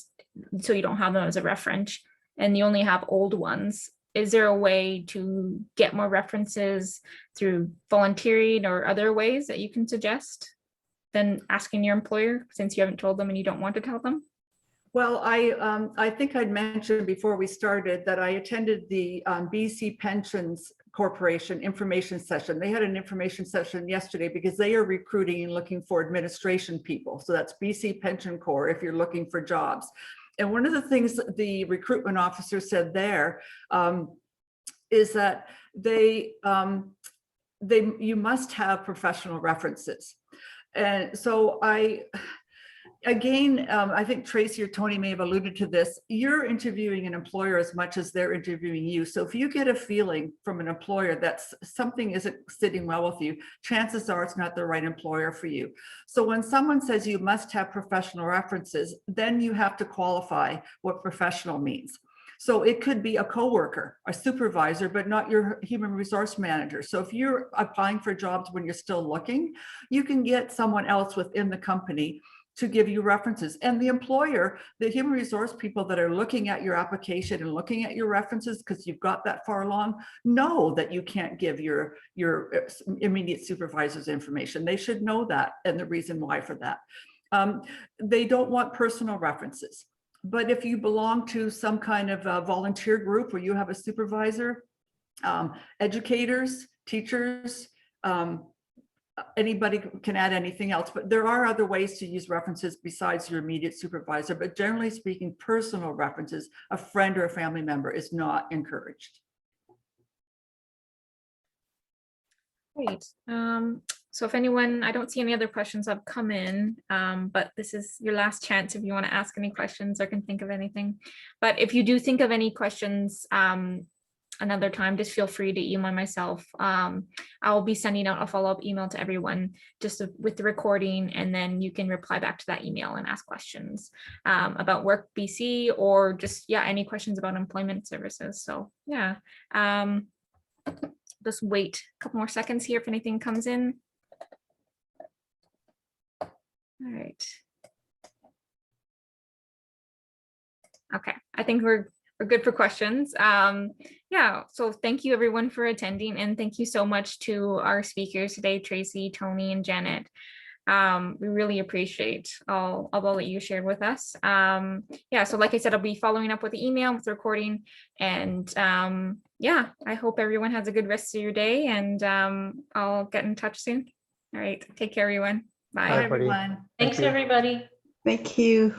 so you don't have them as a reference, and you only have old ones. Is there a way to get more references through volunteering or other ways that you can suggest than asking your employer, since you haven't told them and you don't want to tell them? Well, I think I'd mentioned before we started that I attended the BC Pensions Corporation information session. They had an information session yesterday because they are recruiting and looking for administration people. So that's BC Pension Corps if you're looking for jobs. And one of the things that the recruitment officer said there is that you must have professional references. And so I think Tracy or Tony may have alluded to this. You're interviewing an employer as much as they're interviewing you. So if you get a feeling from an employer that something isn't sitting well with you, chances are it's not the right employer for you. So when someone says you must have professional references, then you have to qualify what professional means. So it could be a coworker, a supervisor, but not your human resource manager. So if you're applying for jobs when you're still looking, you can get someone else within the company to give you references. And the employer, the human resource people that are looking at your application and looking at your references, because you've got that far along, know that you can't give your immediate supervisor's information. They should know that, and the reason why for that. They don't want personal references. But if you belong to some kind of a volunteer group where you have a supervisor, educators, teachers, anybody can add anything else, but there are other ways to use references besides your immediate supervisor. But generally speaking, personal references, a friend or a family member, is not encouraged. Great. So if anyone, I don't see any other questions have come in, but this is your last chance if you want to ask any questions or can think of anything. But if you do think of any questions, another time, just feel free to email myself. I'll be sending out a follow-up email to everyone just with the recording, and then you can reply back to that email and ask questions about WorkBC, or just, yeah, any questions about employment services. So yeah, just wait a couple more seconds here if anything comes in. All right. Okay, I think we're good for questions. Yeah, so thank you everyone for attending, and thank you so much to our speakers today, Tracy, Tony, and Janet. We really appreciate all that you shared with us. Yeah, so like I said, I'll be following up with the email, with the recording, and yeah, I hope everyone has a good rest of your day, and I'll get in touch soon. All right, take care, everyone. Bye. Bye, everybody. everyone. Thanks, you. everybody. Thank you.